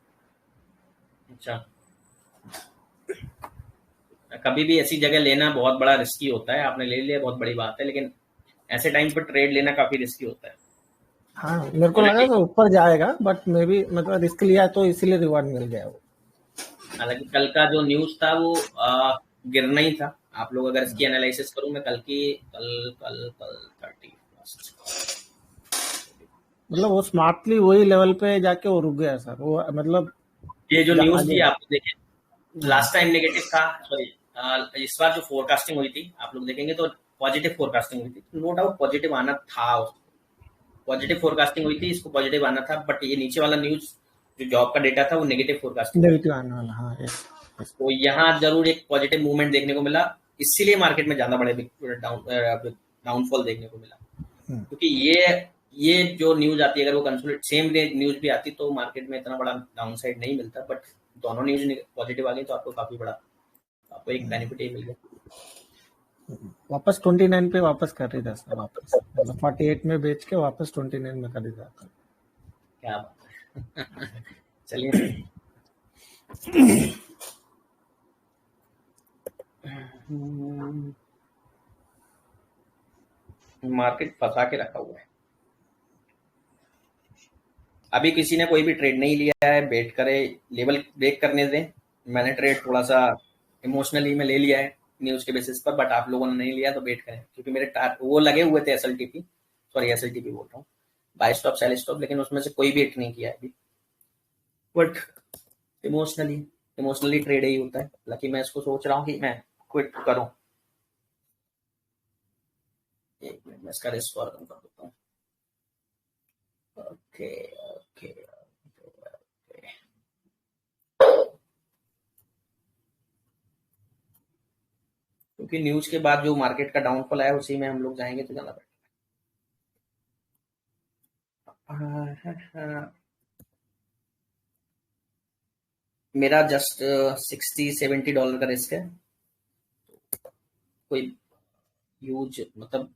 अच्छा, कभी भी ऐसी जगह लेना बहुत बड़ा रिस्की होता है, आपने ले लिया बहुत बड़ी बात है, लेकिन ऐसे टाइम पर ट्रेड लेना काफी रिस्की होता है। हाँ, मेरे को लगा था ऊपर जाएगा, बट मे भी मतलब रिस्क लिया तो इसीलिए रिवार्ड मिल गया वो। हालांकि कल का जो न्यूज था वो गिरना ही था। आप लोग अगर इसकी एनालिसिस करूं मैं, कल 31 मतलब वो स्मार्टली वही लेवल पे जाके वो रुक गया सर, वो मतलब ये जो न्यूज थी आप देखिए, लास्ट टाइम नेगेटिव था, सॉरी इस बार जो फोरकास्टिंग हुई थी आप लोग देखेंगे तो पॉजिटिव फोरकास्टिंग हुई थी, नो डाउट पॉजिटिव आना था, पॉजिटिव फोरकास्टिंग हुई थी, इसको पॉजिटिव आना था। बट ये नीचे वाला न्यूज जो जॉब का डेटा था वो नेगेटिव फोरकास्टिंग, नेगेटिव आने वाला। हाँ, यस। तो यहाँ जरूर एक पॉजिटिव मूवमेंट देखने को मिला, इसीलिए मार्केट में ज्यादा बड़े डाउनफॉल देखने को मिला। क्योंकि ये जो न्यूज आती है, अगर वो कंसोलिडेट सेम न्यूज भी आती तो मार्केट में इतना बड़ा डाउन साइड नहीं मिलता, बट दोनों न्यूज पॉजिटिव आ गई तो आपको काफी बड़ा, आपको एक बेनिफिट ही मिल गया। वापस 29 पे वापस कर रही था सर, वापस मतलब 48 में बेच के वापस 29 में कर रही था। क्या बात है। चलिए मार्केट फंसा के रखा हुआ है, अभी किसी ने कोई भी ट्रेड नहीं लिया है, वेट करे, लेवल ब्रेक करने दें। मैंने ट्रेड थोड़ा सा इमोशनली में ले लिया है न्यूज के बेसिस पर, बट आप लोगों ने नहीं लिया तो वेट करें, क्योंकि मेरे वो लगे हुए थे SLTP, सॉरी एसएलटी भी बोल रहा हूँ, बाय स्टॉप सेल स्टॉप, लेकिन उसमें से कोई भी हिट नहीं किया है अभी। बट इमोशनली ट्रेड ही होता है, हालांकि मैं इसको सोच रहा हूँ कि मैं क्विट करूँ। एक मिनट मैं इसका रिस्क और कम कर देता हूँ। ओके ओके, क्योंकि न्यूज के बाद जो मार्केट का डाउनफॉल आया उसी में हम लोग जाएंगे तो ज्यादा बेटर। मेरा जस्ट $60-70 का रिस्क है, कोई ह्यूज मतलब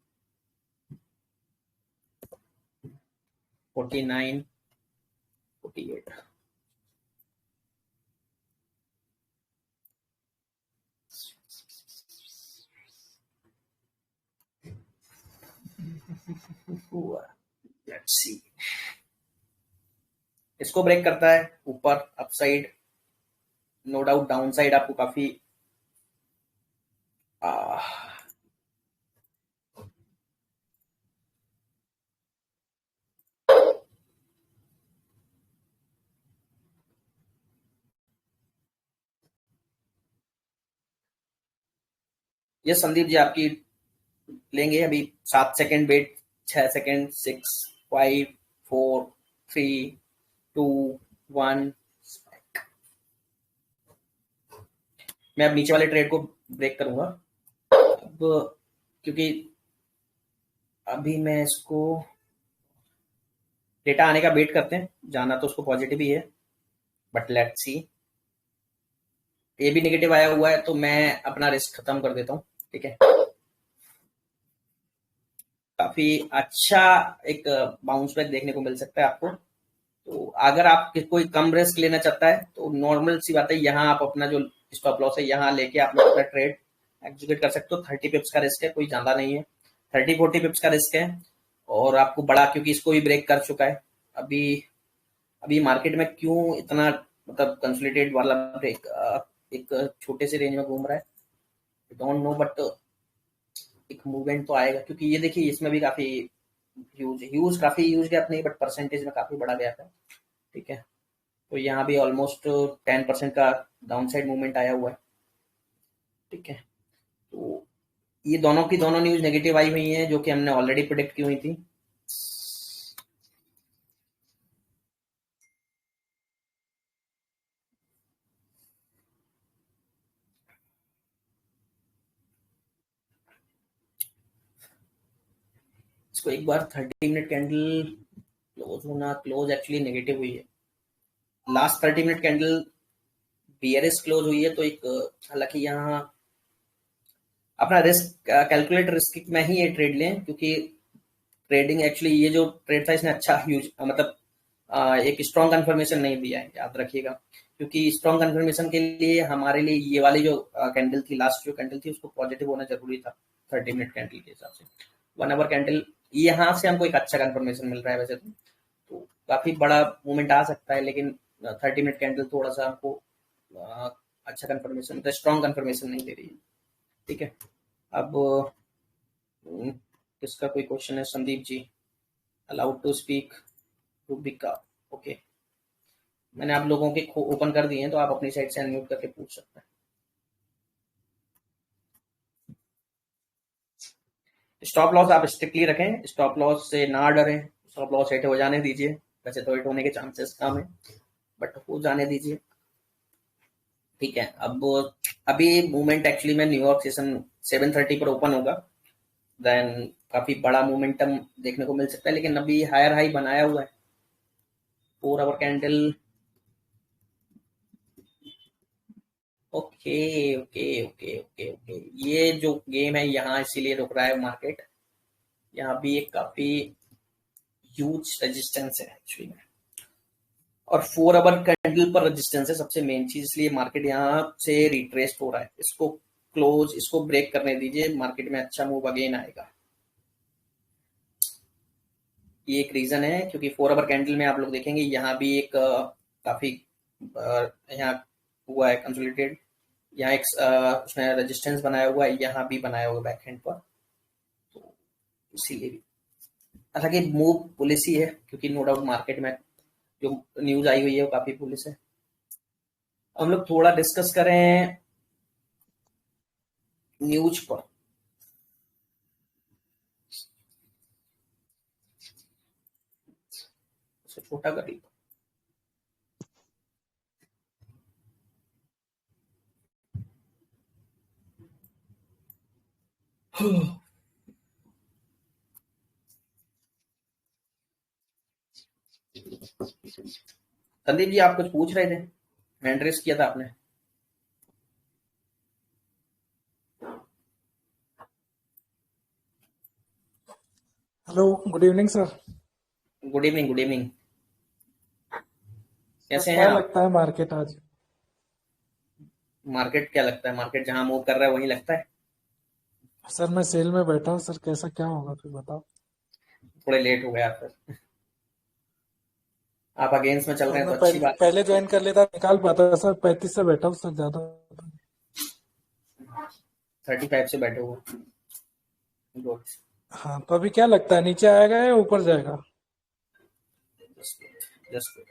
49 48। लेट्स सी, इसको ब्रेक करता है ऊपर upside, no doubt downside आपको काफी ये संदीप जी आपकी लेंगे अभी 7 सेकेंड वेट, 6 सेकेंड, 6 5 4 3 2 1। मैं अब नीचे वाले ट्रेड को ब्रेक करूंगा अब, क्योंकि अभी मैं इसको डेटा आने का वेट करते हैं, जाना तो उसको पॉजिटिव ही है, बट लेट्स सी। ये भी नेगेटिव आया हुआ है तो मैं अपना रिस्क खत्म कर देता हूँ, ठीक है। काफी अच्छा एक बाउंस बैक देखने को मिल सकता है आपको। तो अगर आप कोई कम रिस्क लेना चाहता है तो नॉर्मल सी बात है, यहाँ आप अपना जो स्टॉप लॉस है यहाँ लेके आप अपना ट्रेड एग्जीक्यूट कर सकते हो। 30 पिप्स का रिस्क है, कोई ज्यादा नहीं है, 30-40 पिप्स का रिस्क है। और आपको बड़ा, क्योंकि इसको भी ब्रेक कर चुका है अभी। अभी मार्केट में क्यों इतना मतलब कंसोलिडेटेड वाला ब्रेक एक छोटे से रेंज में घूम रहा है, डोंट नो, बट एक मूवमेंट तो आएगा। क्योंकि ये देखिए इसमें भी काफी काफी ह्यूज गैप नहीं, बट परसेंटेज में काफी बड़ा गैप है, ठीक है। तो यहाँ भी ऑलमोस्ट 10% का डाउन साइड मूवमेंट आया हुआ है, ठीक है। तो ये दोनों की दोनों न्यूज नेगेटिव आई हुई है, जो कि हमने ऑलरेडी प्रिडिक्ट की हुई थी। इसको एक बार 30 मिनट कैंडल क्लोज होना, क्लोज एक्चुअली नेगेटिव हुई है। Last 30 minute candle bearish close हुई है, तो एक हालांकि यहाँ अपना रिस्क कैलकुलेट रिस्क में ही ये ट्रेड लें, क्योंकि ट्रेडिंग एक्चुअली ये जो ट्रेड था इसने अच्छा ह्यूज मतलब एक स्ट्रॉन्ग कंफर्मेशन नहीं दिया है, याद रखिएगा। क्योंकि स्ट्रॉन्ग कंफर्मेशन के लिए हमारे लिए ये वाली जो कैंडल थी, लास्ट जो कैंडल थी, उसको पॉजिटिव होना जरूरी था 30 मिनट कैंडल के हिसाब से। 1 आवर कैंडल यहाँ से हमको एक अच्छा कंफर्मेशन मिल रहा है वैसे तो काफी बड़ा मूवमेंट आ सकता है, लेकिन 30 मिनट कैंडल थोड़ा सा हमको अच्छा कंफर्मेशन मतलब स्ट्रॉन्ग कंफर्मेशन नहीं दे रही है, ठीक है। अब किसका कोई क्वेश्चन है? संदीप जी, allowed to speak Rubika, okay. मैंने आप लोगों के ओपन कर दिए हैं, तो आप अपनी साइड से अनम्यूट करके पूछ सकते हैं। स्टॉप लॉस आप स्ट्रिक्टली रखें, स्टॉप लॉस से ना डरें, स्टॉप लॉस हिट हो जाने दीजिए। वैसे तो हिट होने के चांसेस कम है, बट हो जाने दीजिए, ठीक है। अब अभी मूवमेंट एक्चुअली में न्यूयॉर्क सेशन 7:30 पर ओपन होगा, देन काफी बड़ा मोमेंटम देखने को मिल सकता है, लेकिन अभी हायर हाई बनाया हुआ है। 4 our candle, okay okay okay okay okay, ये जो गेम है यहाँ इसीलिए रुक रहा है मार्केट। यहाँ भी एक काफी ह्यूज रेजिस्टेंस है एक्चुअली में, और 4 आवर कैंडल पर रेजिस्टेंस है सबसे मेन चीज, इसलिए मार्केट यहाँ से रिट्रेस हो रहा है। इसको क्लोज, इसको ब्रेक करने दीजिए, मार्केट में अच्छा मूव अगेन आएगा। ये एक रीजन है, क्योंकि 4 आवर कैंडल में आप लोग देखेंगे यहाँ भी एक काफी यहाँ हुआ है कंसोलिडेटेड, यहाँ एक उसने रेजिस्टेंस बनाया हुआ है, यहाँ भी बनाया हुआ है बैक हैंड पर, तो इसीलिए भी हालांकि मूव पुलिस ही है, क्योंकि नो डाउट मार्केट में जो न्यूज आई हुई है वो काफी पुलिस है। हम लोग थोड़ा डिस्कस करें न्यूज पर। छोटा कर ली। संदीप जी आप कुछ पूछ रहे थे, हैंड रेस किया था आपने। Hello, good evening sir. Good evening, good evening. Sir कैसे हैं क्या आप? लगता है मार्केट आज? मार्केट क्या लगता है, मार्केट जहां मूव कर रहा है वहीं लगता है। सर मैं सेल में बैठा हूँ सर, कैसा क्या होगा फिर बताओ। थोड़े लेट हो गया आप सर, आप अगेंस्ट में चल और रहे हैं मैं तो अच्छी बात पहले ज्वाइन कर लेता, निकाल पाता सर। 35 से बैठा हूँ सर, ज्यादा। है। 35 से बैठे हुए। गुड। हाँ, तो अभी क्या लगता है, नीचे आएगा या ऊपर जाएगा? Just good.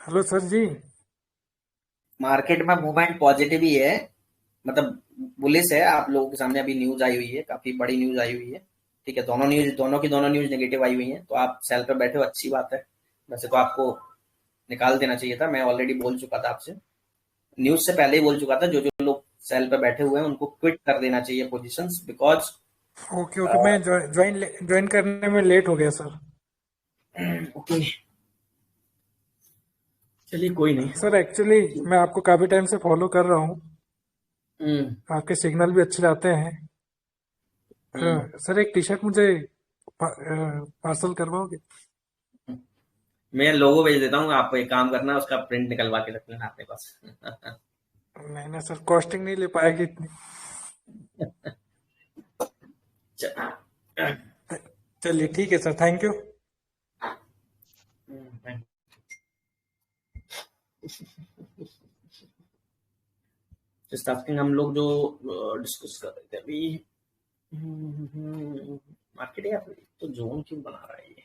हेलो सर जी। मार्केट में मूवमेंट पॉजिटिव ही है, मतलब बुलिस है। आप लोगों के सामने अभी न्यूज आई हुई है, काफी बड़ी न्यूज आई हुई है। ठीक है, दोनों न्यूज नेगेटिव आई हुई है, तो आप सेल पे बैठे हो, अच्छी बात है। वैसे तो आपको निकाल देना चाहिए था, मैं ऑलरेडी बोल चुका था आपसे, न्यूज से पहले ही बोल चुका था। जो जो लोग सेल पे बैठे हुए हैं उनको क्विट कर देना चाहिए पोजीशंस, बिकॉज ओके ओके, मैं ज्वाइन करने में लेट हो गया सर। ओके चलिए कोई नहीं। सर एक्चुअली मैं आपको काफी टाइम से फॉलो कर रहा हूँ, हम्म आपके सिग्नल भी अच्छे आते हैं। हम्म सर एक टी शर्ट मुझे पार्सल करवाओगे? मैं लोगो भेज देता हूँ, आप एक काम करना, उसका प्रिंट निकलवा के रख लेना अपने पास। नहीं नहीं सर, कॉस्टिंग नहीं ले पाएगी इतनी। चलिए ठीक है sir, thank you. Just asking, हम लोग जो डिस्कस कर रहे थे अभी, मार्केट या फिर तो जोन क्यों बना रहा है ये।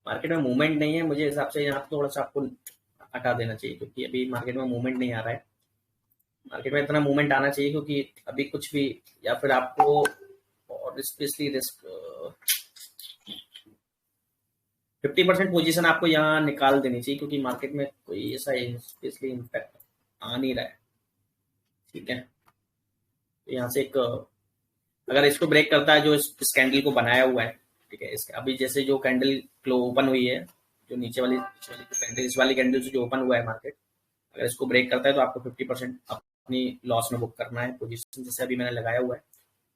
मार्केट में मूवमेंट नहीं है, मुझे हिसाब से यहाँ पे थोड़ा सा आपको हटा देना चाहिए, क्योंकि अभी मार्केट में मूवमेंट नहीं आ रहा है। मार्केट में इतना मूवमेंट आना चाहिए, क्योंकि अभी कुछ भी, या फिर आपको, और स्पेशली रिस्क 50% पोजीशन आपको यहाँ निकाल देनी चाहिए, क्योंकि मार्केट में कोई ऐसा स्पेशली इम्पैक्ट आ नहीं रहा है। ठीक है, तो यहाँ से एक, अगर इसको ब्रेक करता है जो इस कैंडल को बनाया हुआ है, ठीक है, इसके अभी जैसे जो कैंडल क्लो ओपन हुई है, जो नीचे वाली कैंडल, इस वाली कैंडल से जो ओपन हुआ है मार्केट, अगर इसको ब्रेक करता है तो आपको 50% अपनी लॉस में बुक करना है पोजीशन, जैसे अभी मैंने लगाया हुआ है।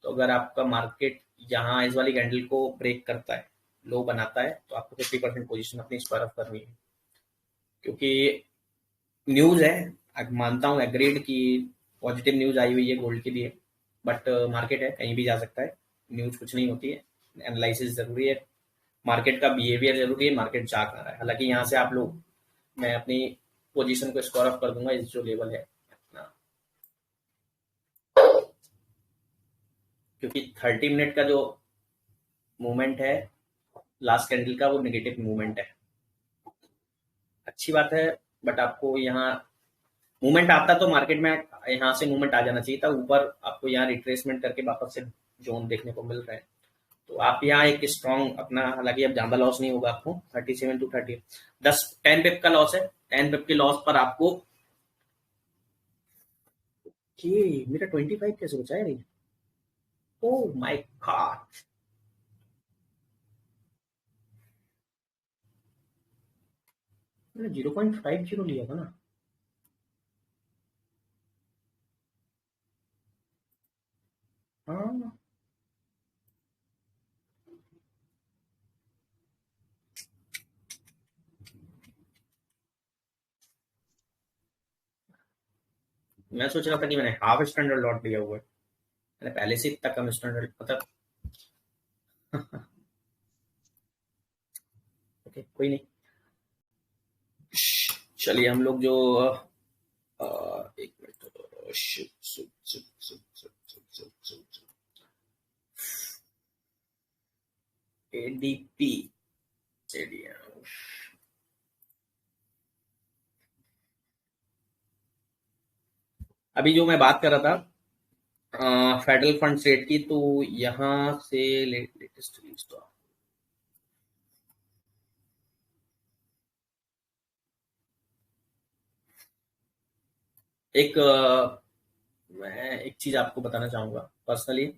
तो अगर आपका मार्केट यहाँ इस वाली कैंडल को ब्रेक करता है, लो बनाता है, तो आपको 50% पोजीशन अपनी स्क्वायर ऑफ करनी है, क्योंकि न्यूज है। मानता हूँ, एग्रीड की पॉजिटिव न्यूज आई हुई है गोल्ड के लिए, बट मार्केट है, कहीं भी जा सकता है। न्यूज कुछ नहीं होती है, एनालिसिस जरूरी है, मार्केट का बिहेवियर जरूरी है, मार्केट जा कर रहा है। हालांकि यहाँ से आप लोग, मैं अपनी पोजीशन को स्कोर ऑफ कर दूंगा इस जो लेवल है अपना, क्योंकि 30 मिनट का जो मूवमेंट है लास्ट कैंडल का, वो नेगेटिव मूवमेंट है। अच्छी बात है, बट आपको यहाँ मूवमेंट आता तो मार्केट में यहाँ से मूवमेंट आ जाना चाहिए था ऊपर। आपको यहाँ रिट्रेसमेंट करके वापस से जोन देखने को मिल रहा है, तो आप यहाँ एक स्ट्रॉन्ग अपना, हालांकि अब ज्यादा लॉस नहीं होगा आपको, 37 टू 30, 10 पिप का लॉस है। 10 पिप के लॉस पर आपको मेरा 25 कैसे बचा है? ओह माय गॉड, मैंने 0.50 लिया था ना। हाँ, मैं सोच रहा था कि मैंने हाफ स्टैंडर्ड लॉट लिया हुआ है, मैंने पहले से इतना कम स्टैंडर्ड मतलब ओके कोई नहीं। चलिए हम लोग जो एक मिनट, एडीपी, अभी जो मैं बात कर रहा था फेडरल फंड रेट की, तो यहाँ से लेटेस्ट न्यूज तो एक मैं एक चीज आपको बताना चाहूंगा पर्सनली।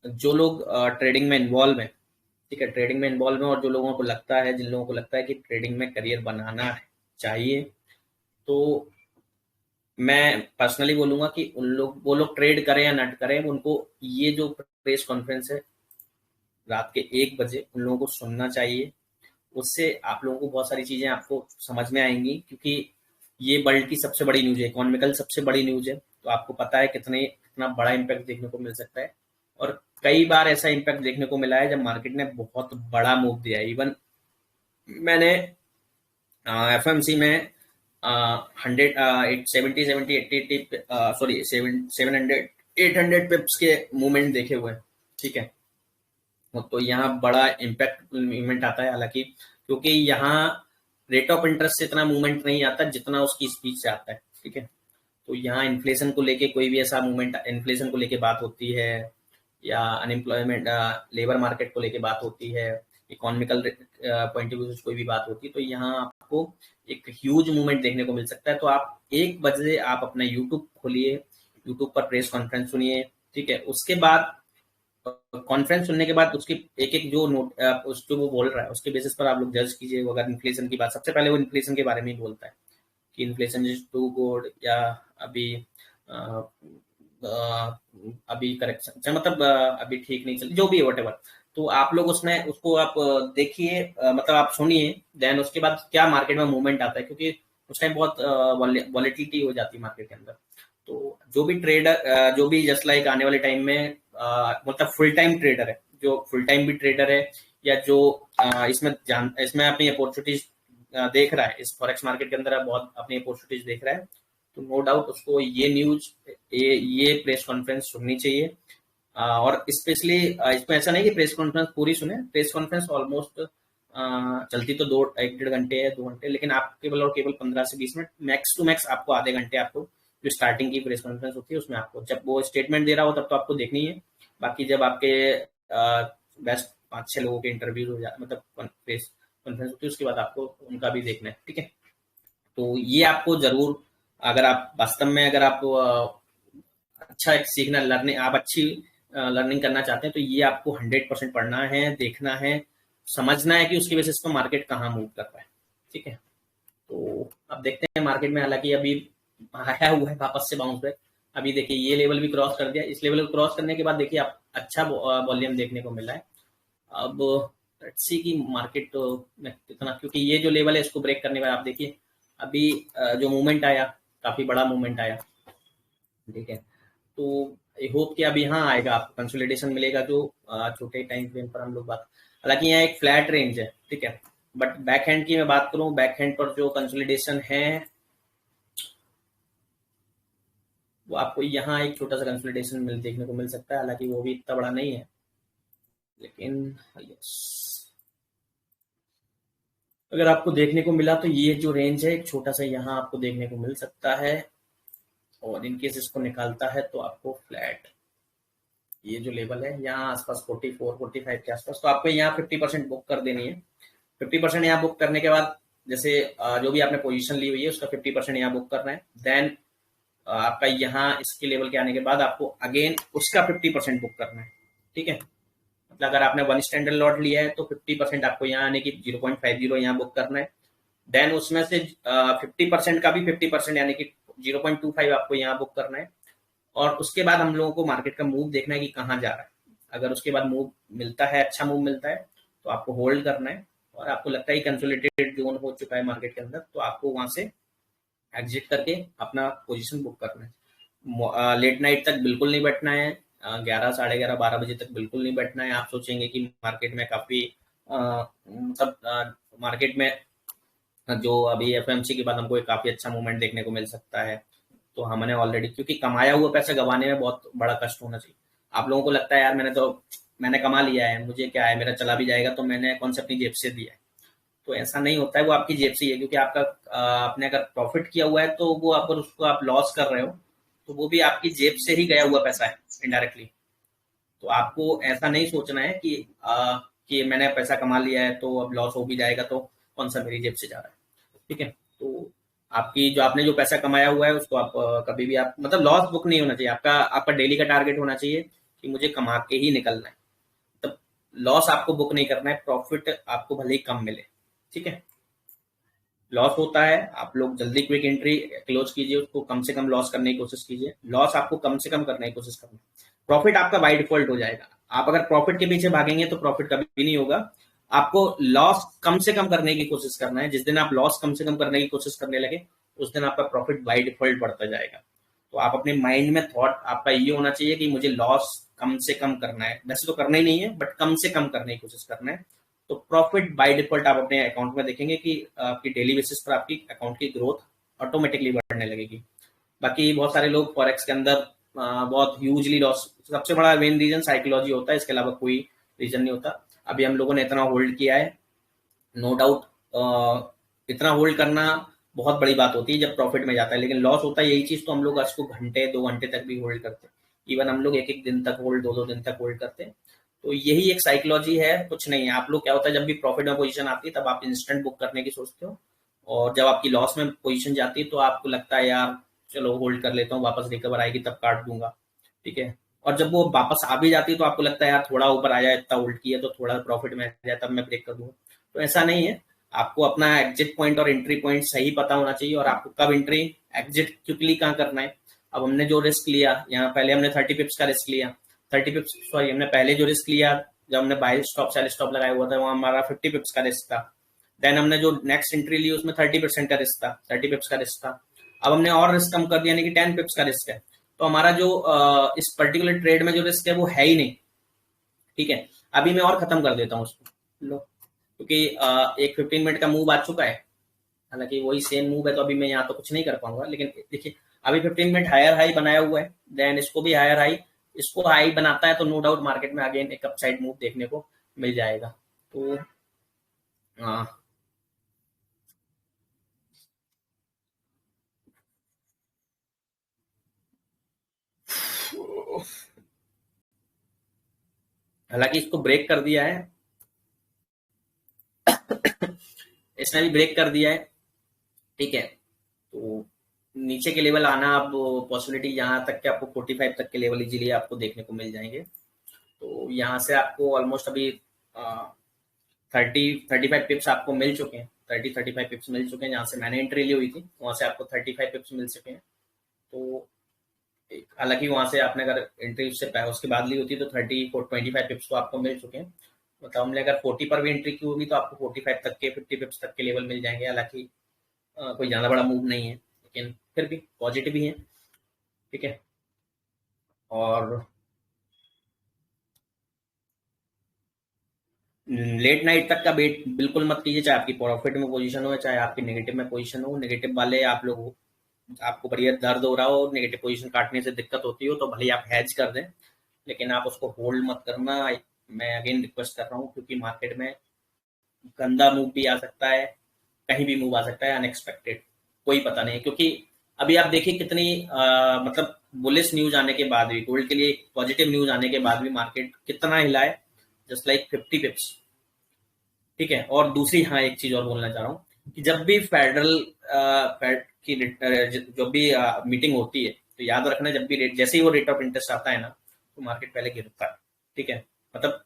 जो लोग ट्रेडिंग में इन्वॉल्व हैं, ठीक है, ट्रेडिंग में इन्वॉल्व हैं, और जो लोगों को लगता है, जिन लोगों को लगता है कि ट्रेडिंग में करियर बनाना चाहिए, तो मैं पर्सनली बोलूंगा कि वो लोग ट्रेड करें या नट करें, उनको ये जो प्रेस कॉन्फ्रेंस है रात के 1 बजे उन लोगों को सुनना चाहिए। उससे आप लोगों को बहुत सारी चीजें आपको समझ में आएंगी, क्योंकि ये वर्ल्ड की सबसे बड़ी न्यूज है, इकोनॉमिकल सबसे बड़ी न्यूज है, तो आपको पता है कितना बड़ा इम्पैक्ट देखने को मिल सकता है। और कई बार ऐसा इम्पैक्ट देखने को मिला है जब मार्केट ने बहुत बड़ा मूव दिया है। इवन मैंने एफएमसी में 800 पिप्स के मूवमेंट देखे हुए हैं, ठीक है। तो यहाँ बड़ा इम्पैक्ट मूवमेंट आता है, हालांकि क्योंकि यहाँ रेट ऑफ इंटरेस्ट से इतना मूवमेंट नहीं आता जितना उसकी स्पीच से आता है, ठीक है। तो यहाँ इन्फ्लेशन को लेके कोई भी ऐसा मूवमेंट, इन्फ्लेशन को लेके बात होती है, या अनएम्प्लॉयमेंट, लेबर मार्केट को लेके बात होती है, इकोनॉमिकल पॉइंट ऑफ व्यू से कोई भी बात होती है, तो यहाँ आपको एक ह्यूज मूवमेंट देखने को मिल सकता है। तो आप 1 बजे आप अपना यूट्यूब खोलिए, यूट्यूब पर प्रेस कॉन्फ्रेंस सुनिए, ठीक है। उसके बाद कॉन्फ्रेंस सुनने के बाद उसकी एक एक जो नोट उस जो वो बोल रहा है उसके बेसिस पर आप लोग जज कीजिए। अगर इन्फ्लेशन की बात, सबसे पहले वो इन्फ्लेशन के बारे में ही बोलता है कि इन्फ्लेशन इज टू गुड, या अभी अभी करेक्शन, मतलब अभी ठीक नहीं चल, जो भी है वटेवर। तो आप लोग उसमें उसको आप देखिए, मतलब आप सुनिए, देन उसके बाद क्या मार्केट में मूवमेंट आता है, क्योंकि उस टाइम बहुत वॉलेटिलिटी हो जाती है मार्केट के अंदर। तो जो भी ट्रेडर, जो भी जस्ट लाइक आने वाले टाइम में मतलब फुल टाइम ट्रेडर है, जो फुल टाइम भी ट्रेडर है, या जो इसमें अपनी अपॉर्चुनिटीज देख रहा है, इस फॉरेक्स मार्केट के अंदर बहुत अपनी अपॉर्चुनिटीज देख रहा है, तो नो डाउट उसको ये न्यूज, ये प्रेस कॉन्फ्रेंस सुननी चाहिए। और स्पेशली इसमें ऐसा नहीं कि प्रेस कॉन्फ्रेंस पूरी सुने, प्रेस कॉन्फ्रेंस ऑलमोस्ट चलती तो 1-1.5 घंटे है, 2 घंटे, लेकिन आप केवल और केवल 15 से 20 मिनट, मैक्स टू मैक्स आपको आधे घंटे, आपको जो स्टार्टिंग की प्रेस कॉन्फ्रेंस होती है उसमें आपको जब वो स्टेटमेंट दे रहा हो तब तो आपको देखनी है। बाकी जब आपके बेस्ट 5-6 लोगों के इंटरव्यूज हो जाए, मतलब प्रेस कॉन्फ्रेंस होती है, उसके बाद आपको उनका भी देखना है, ठीक है। तो ये आपको जरूर, अगर आप वास्तव में अगर आप अच्छा एक सीखना, लर्निंग, आप अच्छी लर्निंग करना चाहते हैं, तो ये आपको 100% पढ़ना है, देखना है, समझना है कि उसकी बेसिस पर मार्केट कहाँ मूव कर रहा है, ठीक है। तो अब देखते हैं मार्केट में, हालांकि अभी आया हुआ है वापस से बाउंस बैक। अभी देखिए ये लेवल भी क्रॉस कर दिया, इस लेवल को क्रॉस करने के बाद देखिए आप अच्छा वॉल्यूम देखने को मिला है। अब लेट्स सी की मार्केट में कितना, क्योंकि ये जो लेवल है इसको ब्रेक करने के बाद आप देखिए अभी जो मूवमेंट आया, काफी बड़ा मूवमेंट आया, ठीक है। तो आई होप कि अब यहाँ आएगा, आपको कंसोलिडेशन मिलेगा, जो छोटे टाइम फ्रेम पर हम लोग बात, हालांकि यहाँ एक फ्लैट रेंज है, ठीक है। बट बैक हैंड की मैं बात करूं, बैक हैंड पर जो कंसोलिडेशन है वो आपको यहाँ एक छोटा सा कंसोलिडेशन देखने को मिल सकता है, हालांकि वो भी इतना बड़ा नहीं है, लेकिन यस, अगर आपको देखने को मिला तो ये जो रेंज है एक छोटा सा यहाँ आपको देखने को मिल सकता है, और इनकेस इसको निकालता है तो आपको फ्लैट ये जो लेवल है यहाँ आसपास 44 45 के आसपास, तो आपको यहाँ 50% बुक कर देनी है। 50% यहाँ बुक करने के बाद जैसे जो भी आपने पोजीशन ली हुई है उसका 50% यहाँ बुक करना है। देन आपका यहाँ इसके लेवल के आने के बाद आपको अगेन उसका 50% बुक करना है। ठीक है, मतलब अगर आपने 1 स्टैंडर्ड लॉट लिया है तो 50% आपको यहाँ आने की 0.50 यहाँ बुक करना है। देन उसमें से 50% का भी 50% यानी कि 0.25 आपको यहाँ बुक करना है। और उसके बाद हम लोगों को मार्केट का मूव देखना है कि कहाँ जा रहा है। अगर उसके बाद मूव मिलता है, अच्छा मूव मिलता है, तो आपको होल्ड करना है। और आपको लगता है कंसोलिडेटेड जोन हो चुका है मार्केट के अंदर, तो आपको वहां से एग्जिट करके अपना पोजीशन बुक करना है। लेट नाइट तक बिल्कुल नहीं बैठना है, 11 साढ़े 11 12 बजे तक बिल्कुल नहीं बैठना है। आप सोचेंगे कि मार्केट में काफी मतलब मार्केट में जो अभी एफएमसी के बाद हमको एक काफी अच्छा मूवमेंट देखने को मिल सकता है, तो हमने ऑलरेडी, क्योंकि कमाया हुआ पैसा गंवाने में बहुत बड़ा कष्ट होना चाहिए। आप लोगों को लगता है यार मैंने कमा लिया है, मुझे क्या है, मेरा चला भी जाएगा, तो मैंने कौन से अपनी जेब से दिया है। तो ऐसा नहीं होता है, वो आपकी जेब से ही है, क्योंकि आपका आपने अगर प्रॉफिट किया हुआ है तो वो अगर उसको आप लॉस कर रहे हो तो वो भी आपकी जेब से ही गया हुआ पैसा है इनडायरेक्टली। तो आपको ऐसा नहीं सोचना है कि मैंने पैसा कमा लिया है तो अब लॉस हो भी जाएगा तो कौन सा मेरी जेब से जा रहा है। ठीक है, तो आपने जो पैसा कमाया हुआ है उसको आप कभी भी आप मतलब लॉस बुक नहीं होना चाहिए। आपका डेली का टारगेट होना चाहिए कि मुझे कमा के ही निकलना है, तब लॉस आपको बुक नहीं करना है, प्रॉफिट आपको भले ही कम मिले। ठीक है, लॉस होता है, आप लोग जल्दी क्विक एंट्री क्लोज कीजिए, उसको कम से कम लॉस करने की कोशिश कीजिए। लॉस आपको कम से कम करने की कोशिश करना, प्रॉफिट आपका बाय डिफॉल्ट हो जाएगा। आप अगर प्रॉफिट के पीछे भागेंगे तो प्रॉफिट कभी भी नहीं होगा। आपको लॉस कम से कम करने की कोशिश करना है। जिस दिन आप लॉस कम से कम करने की कोशिश करने लगे उस दिन आपका प्रॉफिट बाय डिफॉल्ट बढ़ता जाएगा। तो आप अपने माइंड में थॉट आपका ये होना चाहिए कि मुझे लॉस कम से कम करना है, वैसे तो करना ही नहीं है बट कम से कम करने की कोशिश करना है। तो प्रॉफिट बाय डिफॉल्ट आप अपने अकाउंट में देखेंगे कि आपकी डेली बेसिस पर आपकी अकाउंट की ग्रोथ ऑटोमेटिकली बढ़ने लगेगी। बाकी बहुत सारे लोग फॉरेक्स के अंदर बहुत ह्यूजली लॉस, सबसे बड़ा मेन रीजन साइकोलॉजी होता है, इसके अलावा कोई रीजन नहीं होता। अभी हम लोगों ने इतना होल्ड किया है, नो डाउट इतना होल्ड करना बहुत बड़ी बात होती है जब प्रॉफिट में जाता है, लेकिन लॉस होता है यही चीज तो हम लोग आज को घंटे 2 घंटे तक भी होल्ड करते हैं। इवन हम लोग एक एक दिन तक होल्ड, 2 2 दिन तक होल्ड करते हैं। तो यही एक साइकोलॉजी है, कुछ नहीं है। आप लोग क्या होता है, जब भी प्रॉफिट में पोजीशन आती है तब आप इंस्टेंट बुक करने की सोचते हो, और जब आपकी लॉस में पोजीशन जाती है तो आपको लगता है यार चलो होल्ड कर लेता हूँ, वापस रिकवर आएगी तब काट दूंगा। ठीक है, और जब वो वापस आ भी जाती है तो आपको लगता है यार थोड़ा ऊपर आ जाए, इतना होल्ड किया तो थोड़ा प्रॉफिट में आ जाए तब मैं ब्रेक कर दूंगा। तो ऐसा नहीं है, आपको अपना एग्जिट पॉइंट और एंट्री पॉइंट सही पता होना चाहिए, और आपको कब एंट्री एग्जिट क्विकली कहाँ करना है। अब हमने जो रिस्क लिया यहाँ, पहले हमने 30 पिप्स का रिस्क लिया, 30 पिप्स सॉरी, हमने पहले जो रिस्क लिया जब हमने बाय स्टॉप सेल स्टॉप लगाया हुआ था वहां हमारा 50 पिप्स का रिस्क था। देन हमने जो नेक्स्ट एंट्री ली उसमें 30% का रिस्क था, 30 पिप्स का रिस्क था। अब हमने और रिस्क कम कर दिया, यानी कि 10 पिप्स का रिस्क है। तो हमारा जो इस पर्टिकुलर ट्रेड में जो रिस्क है वो है ही नहीं। ठीक है, अभी मैं और खत्म कर देता हूँ उसको लो, क्योंकि एक 15 मिनट का मूव आ चुका है, हालांकि वही सेम मूव है तो अभी मैं यहाँ तो कुछ नहीं कर पाऊंगा। लेकिन देखिए अभी 15 मिनट हायर हाई बनाया हुआ है, देन इसको भी हायर हाई, इसको हाई बनाता है तो नो डाउट मार्केट में अगेन एक अपसाइड मूव देखने को मिल जाएगा। तो हालांकि इसको ब्रेक कर दिया है इसने भी ब्रेक कर दिया है। ठीक है, तो नीचे के लेवल आना अब पॉसिबिलिटी यहाँ तक कि आपको 45 तक के लेवल इजीली आपको देखने को मिल जाएंगे। तो यहाँ से आपको ऑलमोस्ट अभी 35 पिप्स आपको मिल चुके हैं, 35 पिप्स मिल चुके हैं। जहाँ से मैंने एंट्री ली हुई थी वहां से आपको 35 पिप्स मिल चुके हैं। तो हालांकि वहां से आपने अगर एंट्री उसके बाद ली होती तो 25 पिप्स तो आपको मिल चुके हैं। मतलब हमने अगर 40 पर भी एंट्री की होगी तो आपको 45 तक के 50 पिप्स तक के लेवल मिल जाएंगे। हालांकि कोई ज्यादा बड़ा मूव नहीं है, लेकिन फिर भी पॉजिटिव ही है। ठीक है, और लेट नाइट तक का वेट बिल्कुल मत कीजिए, चाहे आपकी प्रॉफिट में पोजीशन हो चाहे आपकी नेगेटिव में पोजीशन हो। नेगेटिव वाले आप लोग, आपको बढ़िया दर्द हो रहा हो, नेगेटिव पोजीशन काटने से दिक्कत होती हो तो भले आप हैज कर दें, लेकिन आप उसको होल्ड मत करना। मैं अगेन रिक्वेस्ट कर रहा हूँ, क्योंकि मार्केट में गंदा मूव भी आ सकता है, कहीं भी मूव आ सकता है अनएक्सपेक्टेड, कोई पता नहीं। क्योंकि अभी आप देखिए कितनी मतलब बुलिश न्यूज आने के बाद भी, गोल्ड के लिए पॉजिटिव न्यूज आने के बाद भी मार्केट कितना हिला है, जस्ट लाइक 50 पिप्स। ठीक है। और दूसरी, हाँ, एक चीज और बोलना चाह रहा हूँ कि जब भी फेड की जब भी मीटिंग होती है, तो याद रखना, जब भी रेट, जैसे ही वो रेट ऑफ इंटरेस्ट आता है ना, तो मार्केट पहले गिरता है। ठीक है। मतलब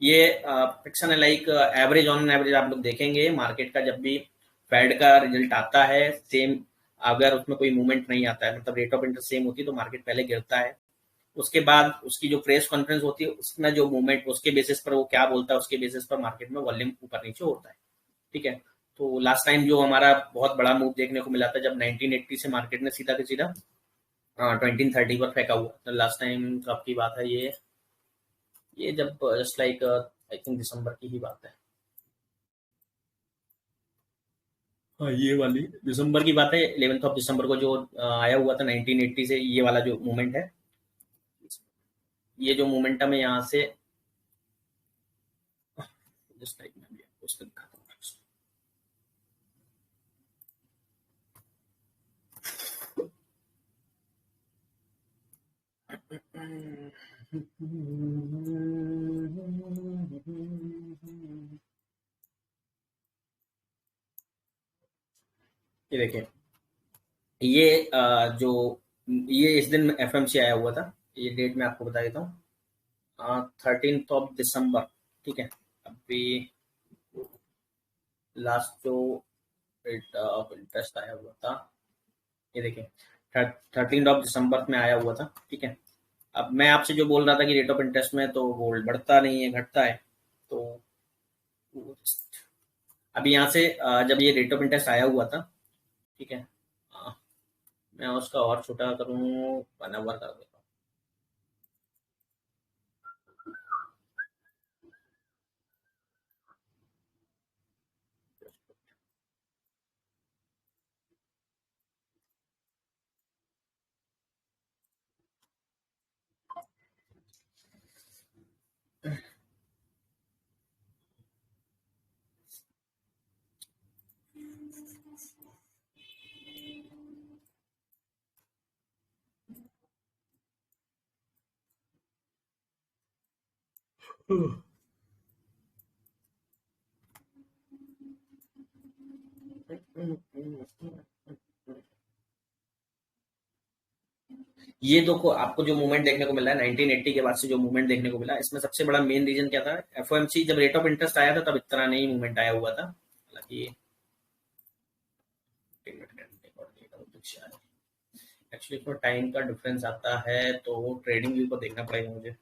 ये फिक्शन है, लाइक एवरेज, ऑन एवरेज आप लोग देखेंगे मार्केट का, जब भी फेड का रिजल्ट आता है सेम, अगर उसमें कोई मूवमेंट नहीं आता है, मतलब रेट ऑफ इंटरेस्ट सेम होती है, तो मार्केट पहले गिरता है। उसके बाद उसकी जो प्रेस कॉन्फ्रेंस होती है, उसमें जो मूवमेंट, उसके बेसिस पर वो क्या बोलता है, उसके बेसिस पर मार्केट में वॉल्यूम ऊपर नीचे होता है। ठीक है। तो लास्ट टाइम जो हमारा बहुत बड़ा मूव देखने को मिला था, जब 1980 से मार्केट ने सीधा के सीधा 2030 पर फेंका हुआ, तो लास्ट टाइम कब की बात है ये जब जस्ट लाइक आई थिंक दिसंबर की ही बात है। हाँ, ये वाली दिसंबर की बात है, 11 दिसंबर को जो आया हुआ था 1980 से, ये वाला जो मूवमेंट है, ये जो मोमेंटम है यहाँ से, जस्ट लाइक मैं भी आपको उसको दिखाता हूँ। ये देखिए, ये जो ये इस दिन एफएमसी आया हुआ था, ये डेट मैं आपको बता देता हूँ, 13 दिसंबर। ठीक है। अभी लास्ट जो रेट ऑफ इंटरेस्ट आया हुआ था, ये देखिए 13 दिसंबर में आया हुआ था। ठीक है। अब मैं आपसे जो बोल रहा था कि रेट ऑफ इंटरेस्ट में तो गोल्ड बढ़ता नहीं है, घटता है। तो अभी यहाँ से जब ये रेट ऑफ इंटरेस्ट आया हुआ था, ठीक है, मैं उसका और छोटा करूँ, 1 आवर कर देता हूँ। ये देखो, आपको जो मूवमेंट देखने को मिला है 1980 के बाद से, जो मूवमेंट देखने को मिला, इसमें सबसे बड़ा मेन रीजन क्या था, एफओएमसी जब रेट ऑफ इंटरेस्ट आया था तब इतना नहीं मूवमेंट आया हुआ था। हालांकि एक्चुअली थोड़ा टाइम का डिफरेंस आता है, तो ट्रेडिंग व्यू को देखना पड़ेगा मुझे।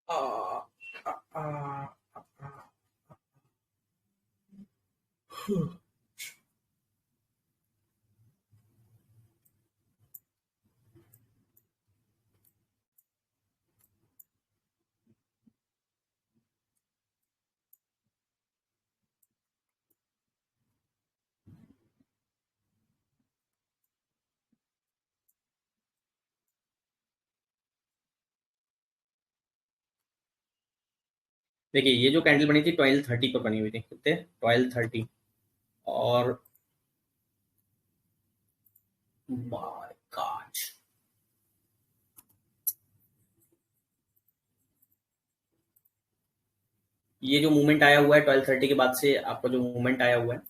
आ, आ, आ, आ, आ, देखिए, ये जो कैंडल बनी थी 1230 पर बनी हुई थी, कितने, 1230, और माय गॉड, ये जो मूवमेंट आया हुआ है 1230 के बाद से, आपका जो मूवमेंट आया हुआ है,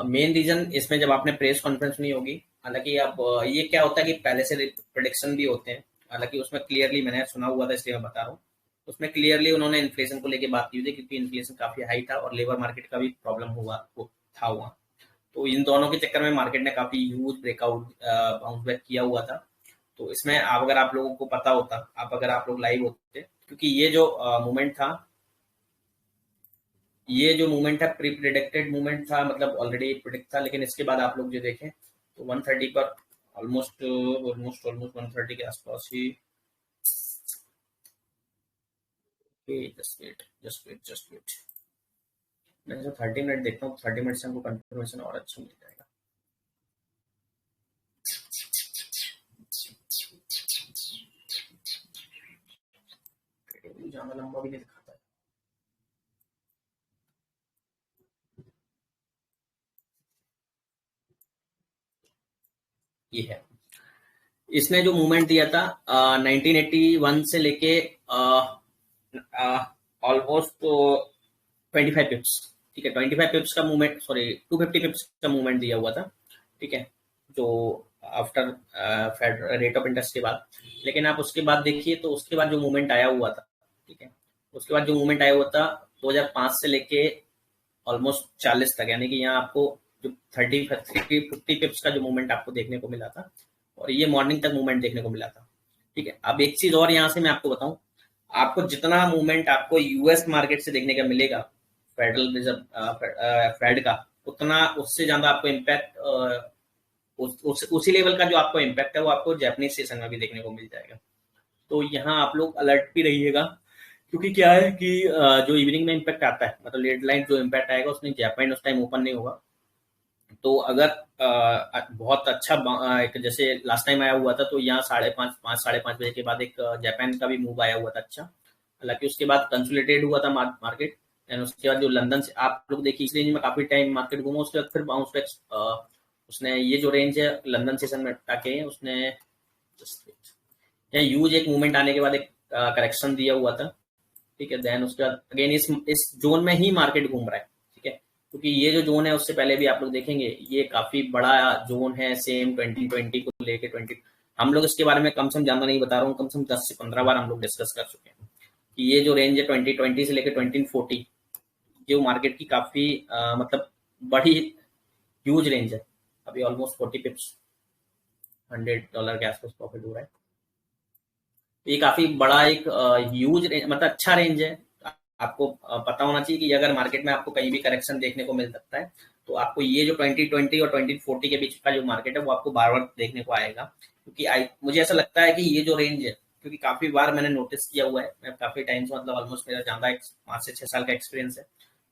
मेन रीजन इसमें जब आपने प्रेस कॉन्फ्रेंस नहीं होगी, हालांकि आप ये क्या होता है कि पहले से प्रोडिक्शन भी होते हैं, हालांकि उसमें क्लियरली मैंने सुना हुआ था, इसलिए मैं बता रहा हूँ। उसमें क्लियरली उन्होंने इन्फ्लेशन को लेकर बात की थी, क्योंकि इन्फ्लेशन काफी हाई था और लेबर मार्केट का भी प्रॉब्लम हुआ था वहाँ। तो इन दोनों के चक्कर में मार्केट ने काफी ह्यूज ब्रेकआउट बाउंस बैक किया हुआ था। तो इसमें अगर आप लोगों को पता होता, अगर आप लोग लाइव होते, क्योंकि ये जो मूवमेंट था, ये जो मूवमेंट है प्री प्रिडिक्टेड मूवमेंट था, मतलब ऑलरेडी प्रिडिक्ट था। लेकिन इसके बाद आप लोग जो देखें तो 130 पर ऑलमोस्ट ऑलमोस्ट ऑलमोस्ट 130 के आसपास ही, जस्ट वेट मैं जो 30 मिनट देखता हूँ, 30 मिनट से हमको कंफर्मेशन और अच्छा मिल जाएगा। ज्यादा लंबा भी नहीं दिखाता है। ये है, इसने जो मूवमेंट दिया था 1981 से लेके ऑलमोस्ट 25 पिप्स, ठीक है, 25 पिप्स का मूवमेंट, सॉरी 250 पिप्स का मूवमेंट दिया हुआ था, ठीक है, जो after Fed rate of interest के बाद। लेकिन आप उसके बाद देखिए तो उसके बाद जो मूवमेंट आया हुआ था, ठीक है, उसके बाद जो मूवमेंट आया हुआ था 2005 से लेके ऑलमोस्ट 40 तक, यानी कि यहाँ आपको जो 50 पिप्स का जो मूवमेंट आपको देखने को मिला था, और ये मॉर्निंग तक मूवमेंट देखने को मिला था, ठीक है। अब एक चीज और यहाँ से मैं आपको बताऊं, आपको जितना मूवमेंट आपको यूएस मार्केट से देखने का मिलेगा, फेडरल रिजर्व फेड का, उतना उससे ज्यादा आपको इम्पैक्ट उसी लेवल का जो आपको इम्पैक्ट है वो आपको जापानीज सेशन में भी देखने को मिल जाएगा। तो यहाँ आप लोग अलर्ट भी रहिएगा, क्योंकि क्या है कि जो इवनिंग में इम्पैक्ट आता है, मतलब लेट नाइट जो इम्पैक्ट आएगा उसमें जापान उस टाइम ओपन नहीं होगा। तो अगर बहुत अच्छा एक जैसे लास्ट टाइम आया हुआ था, तो यहाँ 5:30 बजे के बाद एक जापान का भी मूव आया हुआ था अच्छा। हालांकि उसके बाद कंसोलिडेट हुआ था मार्केट, एंड उसके बाद जो लंदन से आप लोग देखिए इस रेंज में काफी टाइम मार्केट घूमा, उसके बाद फिर बाउंस बैक उसने ये जो रेंज है लंदन सेशन में टाके उसने यूज एक मूवमेंट आने के बाद एक करेक्शन दिया हुआ था, ठीक है। देन उसके बाद अगेन इस जोन में ही मार्केट घूम रहा है, ठीक है, क्योंकि ये जो जोन है उससे पहले भी आप लोग देखेंगे ये काफी बड़ा जोन है, सेम 2020 को लेके 20, हम लोग इसके बारे में कम से कम ज्यादा नहीं बता रहा हूँ, कम से कम 10 से 15 बार हम लोग डिस्कस कर चुके हैं कि ये जो रेंज है 2020 से लेकर 2040, जो मार्केट की काफी मतलब बड़ी ह्यूज रेंज है। अभी ऑलमोस्ट 40 पिप्स $100 के आसपास प्रॉफिट हो रहा है। ये काफी बड़ा एक ह्यूज रेंज, मतलब अच्छा रेंज है। आपको पता होना चाहिए कि अगर मार्केट में आपको कहीं भी करेक्शन देखने को मिल सकता है, तो आपको ये जो 2020 और 2040 के बीच का जो मार्केट है वो आपको बार बार देखने को आएगा, क्योंकि मुझे ऐसा लगता है कि ये जो रेंज है, क्योंकि काफी बार मैंने नोटिस किया हुआ है, मैं काफी टाइम से, मतलब ऑलमोस्ट मेरा ज्यादा 5 से 6 साल का एक्सपीरियंस है,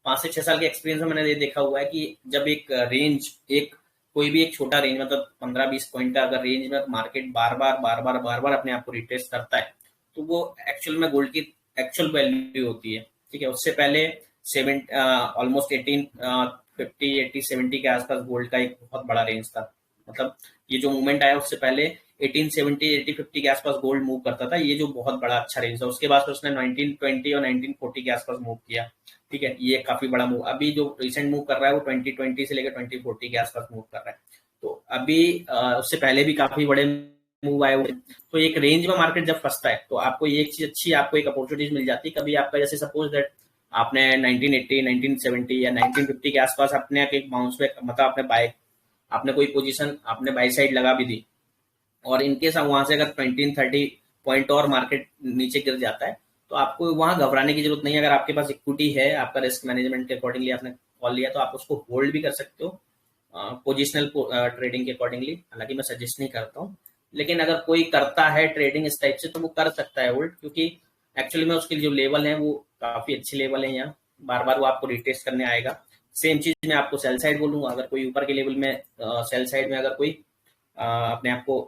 5 से 6 साल के एक्सपीरियंस में मैंने ये देखा हुआ है कि जब एक रेंज, एक कोई भी एक छोटा रेंज, मतलब 15-20 पॉइंट का अगर रेंज में मार्केट बार बार अपने आप को रिटेस्ट करता है, तो वो एक्चुअल में गोल्ड की एक्चुअल वैल्यू होती है, ठीक है। उससे पहले ऑलमोस्ट 1850-80-70 के आसपास गोल्ड का एक बहुत बड़ा रेंज था, मतलब ये जो मूवमेंट आया उससे पहले 1870-80-50 के आसपास गोल्ड मूव करता था, ये जो बहुत बड़ा अच्छा रेंज था। उसके बाद उसने 1920 और 1940 के आसपास मूव किया, ठीक है, ये काफी बड़ा मूव। अभी जो रिसेंट मूव कर रहा है वो 2020 से लेकर 2040 के आसपास मूव कर रहा है। तो अभी उससे पहले भी काफी बड़े मूव आए हुए। तो एक रेंज में मार्केट जब फंसता है तो आपको ये एक चीज अच्छी, आपको एक अपॉर्चुनिटीज मिल जाती है। कभी आपका जैसे सपोज दैट आपने 1980, 1970 या 1950 के आसपास अपने एक बाउंस बैक, मतलब आपने कोई पोजीशन आपने बाई साइड लगा भी दी, और इनकेस वहां से अगर 20-30 पॉइंट और मार्केट नीचे गिर जाता है, तो आपको वहां घबराने की जरूरत नहीं है। अगर आपके पास इक्विटी है, आपका रिस्क मैनेजमेंट के अकॉर्डिंगली आपने कॉल लिया, तो आप उसको होल्ड भी कर सकते हो पोजिशनल ट्रेडिंग के अकॉर्डिंगली। हालांकि मैं सजेस्ट नहीं करता हूँ, लेकिन अगर कोई करता है ट्रेडिंग इस टाइप से तो वो कर सकता है होल्ड, क्योंकि एक्चुअली में उसके जो लेवल है वो काफी अच्छे लेवल है। यहाँ बार बार वो आपको रिटेस्ट करने आएगा। सेम चीज मैं आपको सेल साइड बोलूंगा, अगर कोई ऊपर के लेवल में सेल साइड में अगर कोई अपने आप को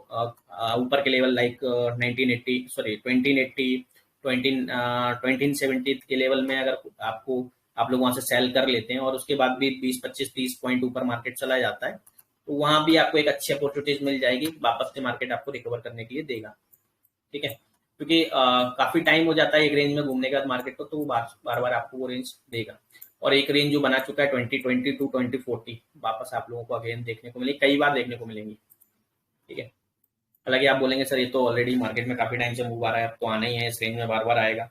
ऊपर के लेवल लाइक 1980 सॉरी 2080 2070 के लेवल में अगर आप लोग वहां से सेल कर लेते हैं और उसके बाद भी 20-25-30 पॉइंट ऊपर मार्केट चला जाता है, तो वहां भी आपको एक अच्छी अपॉर्चुनिटीज मिल जाएगी, वापस से मार्केट आपको रिकवर करने के लिए देगा, ठीक है। क्योंकि काफी टाइम हो जाता है एक रेंज में घूमने के बाद मार्केट को, तो वो बार बार आपको वो रेंज देगा। और एक रेंज जो बना चुका है 2020 टू 2040 वापस आप लोगों को अगेन देखने को मिलेगी, कई बार देखने को मिलेंगी, ठीक है। हालांकि आप बोलेंगे सर ये तो ऑलरेडी मार्केट में काफी टाइम से मूव आ रहा है, अब तो आना ही है, इस रेंज में बार बार आएगा,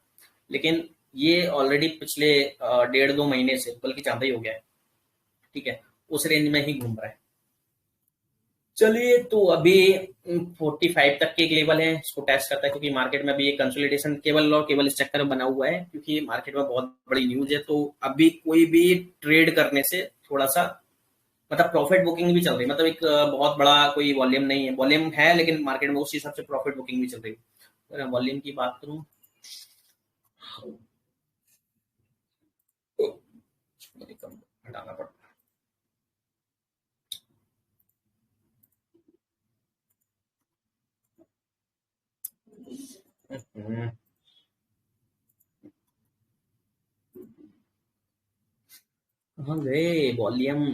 लेकिन ये ऑलरेडी पिछले 1.5-2 महीने से बल्कि ज्यादा ही हो गया है, ठीक है। उस रेंज में ही घूम रहा है। चलिए, तो अभी 45 तक के एक लेवल है, इसको टेस्ट करता है, क्योंकि मार्केट में अभी एक कंसोलिडेशन केवल और केवल इस चक्कर में बना हुआ है, क्योंकि मार्केट में बहुत बड़ी न्यूज है। तो अभी कोई भी ट्रेड करने से थोड़ा सा मतलब प्रॉफिट बुकिंग भी चल रही है, मतलब एक बहुत बड़ा कोई वॉल्यूम नहीं है, वॉल्यूम है लेकिन मार्केट में उस हिसाब से प्रॉफिट बुकिंग भी चल रही है। अगर वॉल्यूम की बात करूं, कम हटाना पड़ता है। हाँ गए वॉल्यूम।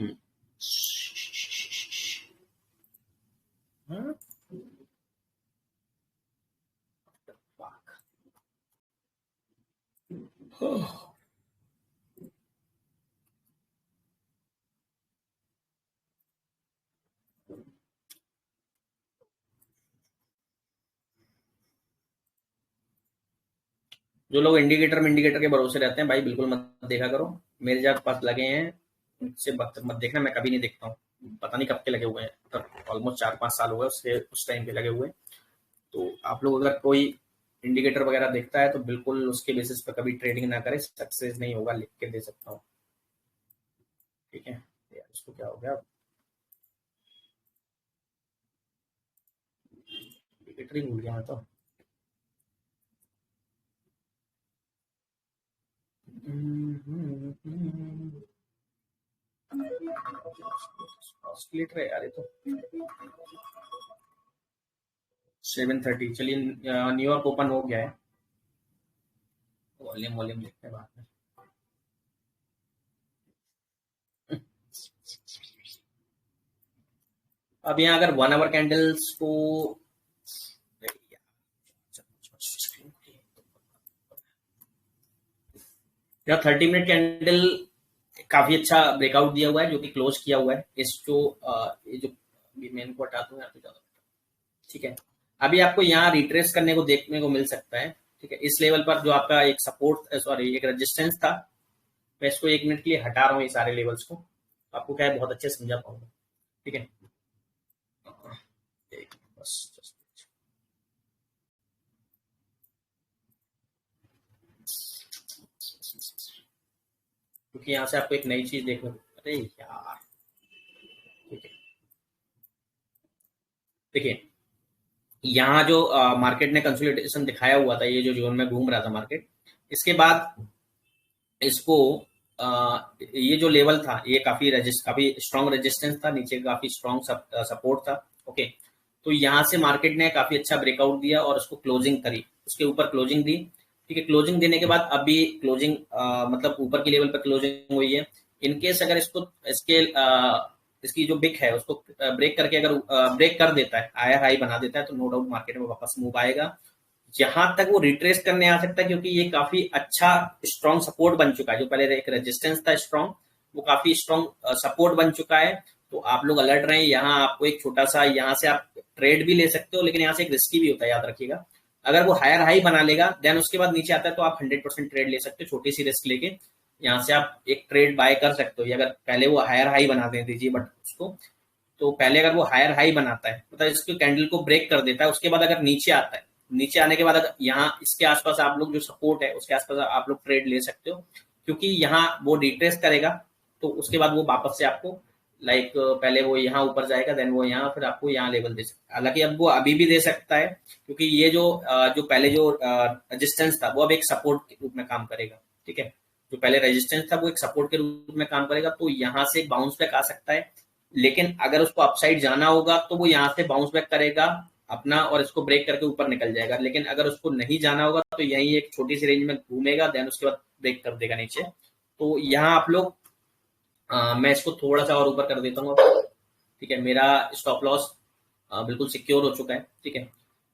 हाँ? जो लोग इंडिकेटर के भरोसे रहते हैं भाई, बिल्कुल मत देखा करो। मेरे जब पास लगे हैं उनसे मत देखना, मैं कभी नहीं देखता हूँ। पता नहीं कब के लगे हुए हैं, मतलब ऑलमोस्ट 4-5 साल हो गए उसके उस टाइम पे लगे हुए हैं। तो आप लोग अगर कोई इंडिकेटर वगैरह देखता है तो बिल्कुल उसके बेसिस पर कभी ट्रेडिंग ना करें, सक्सेस नहीं होगा, लिख के दे सकता हूँ। ठीक है यार, इसको क्या हो गया, इंडिकेटर ही भूल गया मैं तो। ऑस्किलेटर है यार ये तो। 7:30, चलिए न्यूयॉर्क ओपन हो गया है। वॉल्यूम वॉल्यूम देखते हैं बाद में। अब यहाँ अगर 1 आवर कैंडल्स को या 30 मिनट कैंडल काफी अच्छा ब्रेकआउट दिया हुआ है, जो कि क्लोज किया हुआ है। इस जो ये जो मेन को हटा दूं यहाँ पे ज्यादा, ठीक है। अभी आपको यहाँ रिट्रेस करने को देखने को मिल सकता है, ठीक है। इस लेवल पर जो आपका एक सपोर्ट, सॉरी एक रेजिस्टेंस था, मैं इसको 1 मिनट के लिए हटा रहा हूँ, ये सारे लेवल्स को, आपको क्या है बहुत अच्छे से समझा पाऊंगा, ठीक है। बस क्योंकि यहाँ से आपको एक नई चीज देखने को, अरे यार, ठीक है। देखिए यहाँ जो मार्केट ने कंसोलिडेशन दिखाया हुआ था, ये जो जोन में घूम रहा था मार्केट, इसके बाद इसको ये जो लेवल था ये काफी स्ट्रॉन्ग रेजिस्टेंस था, नीचे काफी स्ट्रॉन्ग सपोर्ट था, ओके। तो यहाँ से मार्केट ने काफी अच्छा ब्रेकआउट दिया और उसको क्लोजिंग करी, उसके ऊपर क्लोजिंग दी, ठीक है। क्लोजिंग देने के बाद अभी क्लोजिंग मतलब ऊपर की लेवल पर क्लोजिंग हुई है। इनकेस अगर इसकी जो बिक है उसको ब्रेक करके अगर ब्रेक कर देता है, हायर हाई बना देता है, तो नो डाउट मार्केट में वापस मूव आएगा। जहां तक वो रिट्रेस करने आ सकता है, क्योंकि ये काफी अच्छा स्ट्रॉन्ग सपोर्ट बन चुका है, जो पहले एक रेजिस्टेंस था स्ट्रॉन्ग, वो काफी स्ट्रॉन्ग सपोर्ट बन चुका है। तो आप लोग अलर्ट रहें, यहाँ आपको एक छोटा सा, यहाँ से आप ट्रेड भी ले सकते हो, लेकिन यहाँ से एक रिस्की भी होता है, याद रखिएगा। अगर वो हायर हाई बना लेगा देन उसके बाद नीचे आता है तो आप 100% ट्रेड ले सकते हो, छोटी सी रिस्क लेके यहाँ से आप एक ट्रेड बाय कर सकते हो। अगर पहले वो हायर हाई बना दे दीजिए, बट उसको तो पहले अगर वो हायर हाई बनाता है, मतलब इसके कैंडल को ब्रेक कर देता है, उसके बाद अगर नीचे आता है, नीचे आने के बाद अगर यहाँ इसके आसपास आप लोग जो सपोर्ट है उसके आसपास आप लोग ट्रेड ले सकते हो, क्योंकि यहाँ वो रिट्रेस करेगा तो उसके बाद वो वापस से आपको पहले वो यहाँ ऊपर जाएगा, देन वो यहाँ, फिर आपको यहाँ लेवल दे सकता है। हालांकि अब वो अभी भी दे सकता है, क्योंकि ये जो पहले जो रेजिस्टेंस था वो अब एक सपोर्ट के रूप में काम करेगा, ठीक है। जो पहले रेजिस्टेंस था वो एक सपोर्ट के रूप में काम करेगा, तो यहाँ से एक बाउंस बैक आ सकता है। लेकिन अगर उसको अपसाइड जाना होगा तो वो यहाँ से बाउंस बैक करेगा अपना और इसको ब्रेक करके ऊपर निकल जाएगा। लेकिन अगर उसको नहीं जाना होगा तो यही एक छोटी सी रेंज में घूमेगा, देन उसके बाद ब्रेक कर देगा नीचे। तो यहाँ आप लोग मैं इसको थोड़ा सा और ऊपर कर देता हूँ, ठीक है। मेरा स्टॉप लॉस बिल्कुल सिक्योर हो चुका है, ठीक है।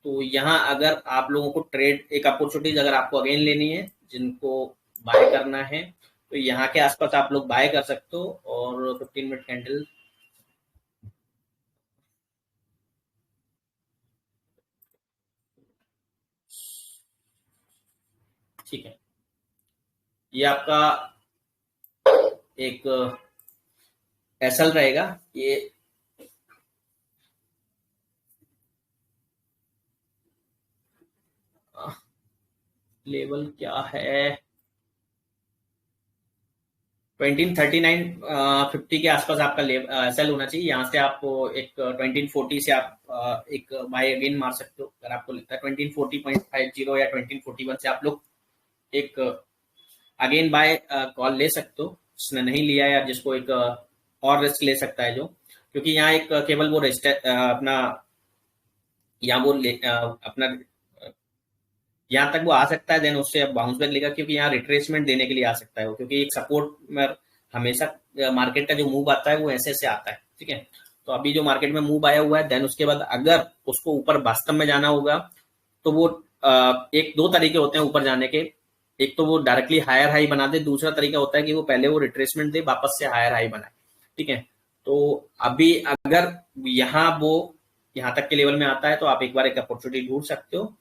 तो यहाँ अगर आप लोगों को ट्रेड एक अपॉर्चुनिटीज अगर आपको अगेन लेनी है, जिनको बाय करना है, तो यहाँ के आसपास आप लोग बाय कर सकते हो। और 15 मिनट कैंडल, ठीक है। ये आपका एक एसएल रहेगा ये। लेवल क्या है, 2039 के आसपास आपका एसएल होना चाहिए। यहाँ से आप एक 2040 से आप एक बाय अगेन मार सकते हो अगर आपको लगता है 2040.50 या 2041 से आप लोग एक अगेन बाय कॉल ले सकते हो। जिसने नहीं लिया या जिसको एक और रिस्क ले सकता है जो, क्योंकि यहाँ एक केवल वो अपना यहाँ वो अपना यहाँ तक वो आ सकता है, देन उससे अब बाउंस बैक लेगा, क्योंकि यहाँ रिट्रेसमेंट देने के लिए आ सकता है वो, क्योंकि एक सपोर्ट में हमेशा मार्केट का जो मूव आता है वो ऐसे ऐसे आता है। ठीक है, तो अभी जो मार्केट में मूव आया हुआ है, देन उसके बाद अगर उसको ऊपर वास्तव में जाना होगा तो वो एक दो तरीके होते हैं ऊपर जाने के। एक तो वो डायरेक्टली हायर हाई बना दे, दूसरा तरीका होता है कि वो पहले वो रिट्रेसमेंट दे, वापस से हायर हाई बनाए। ठीक है, तो अभी अगर यहाँ तक के लेवल में आता है तो आप एक बार एक अपॉर्चुनिटी ढूंढ सकते हो,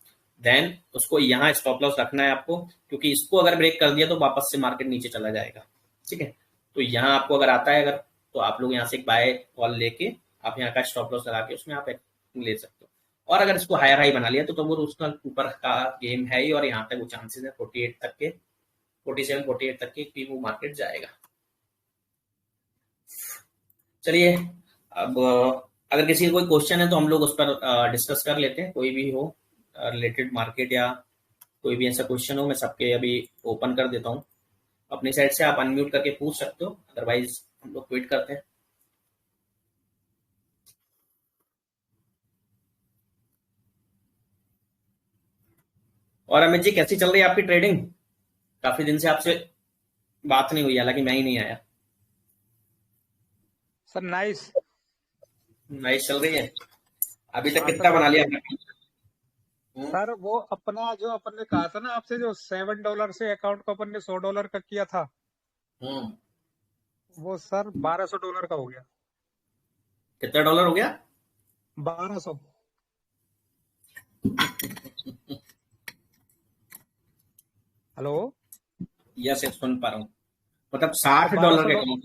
देन उसको यहाँ स्टॉप लॉस रखना है आपको, क्योंकि इसको अगर ब्रेक कर दिया तो वापस से मार्केट नीचे चला जाएगा। ठीक है, तो यहाँ आपको अगर आता है अगर, तो आप लोग यहाँ से एक बाय कॉल लेके आप यहाँ का स्टॉप लॉस लगा के उसमें आप ले सकते हो। और अगर इसको हायर हाई बना लिया तो वो उसका ऊपर का गेम है ही, और यहाँ तक वो चांसेस है 48 तक के, 47 48 तक के वो मार्केट जाएगा। चलिए, अब अगर किसी का कोई क्वेश्चन है तो हम लोग उस पर डिस्कस कर लेते हैं, कोई भी हो रिलेटेड मार्केट या कोई भी ऐसा क्वेश्चन हो, मैं सबके अभी ओपन कर देता हूँ। अपनी साइड से आप अनम्यूट करके पूछ सकते हो, अदरवाइज हम लोग क्विट करते हैं। और अमित जी, कैसी चल रही है आपकी ट्रेडिंग? काफी दिन से आपसे बात नहीं हुई, हालांकि मैं ही नहीं आया। Sir nice. नाइस चल रही है। अभी तक हाँ कितना सर, बना लिया बहुत आपने? सर वो अपना जो अपन ने कहा था ना आपसे, जो $7 से अकाउंट को अपन ने $100 का किया था, हम्म, वो सर $1200 का हो गया। कितना डॉलर हो गया? 1200। हेलो। यस यस, सुन पा रहा हूँ। मतलब $60 $1200, के अकाउंट,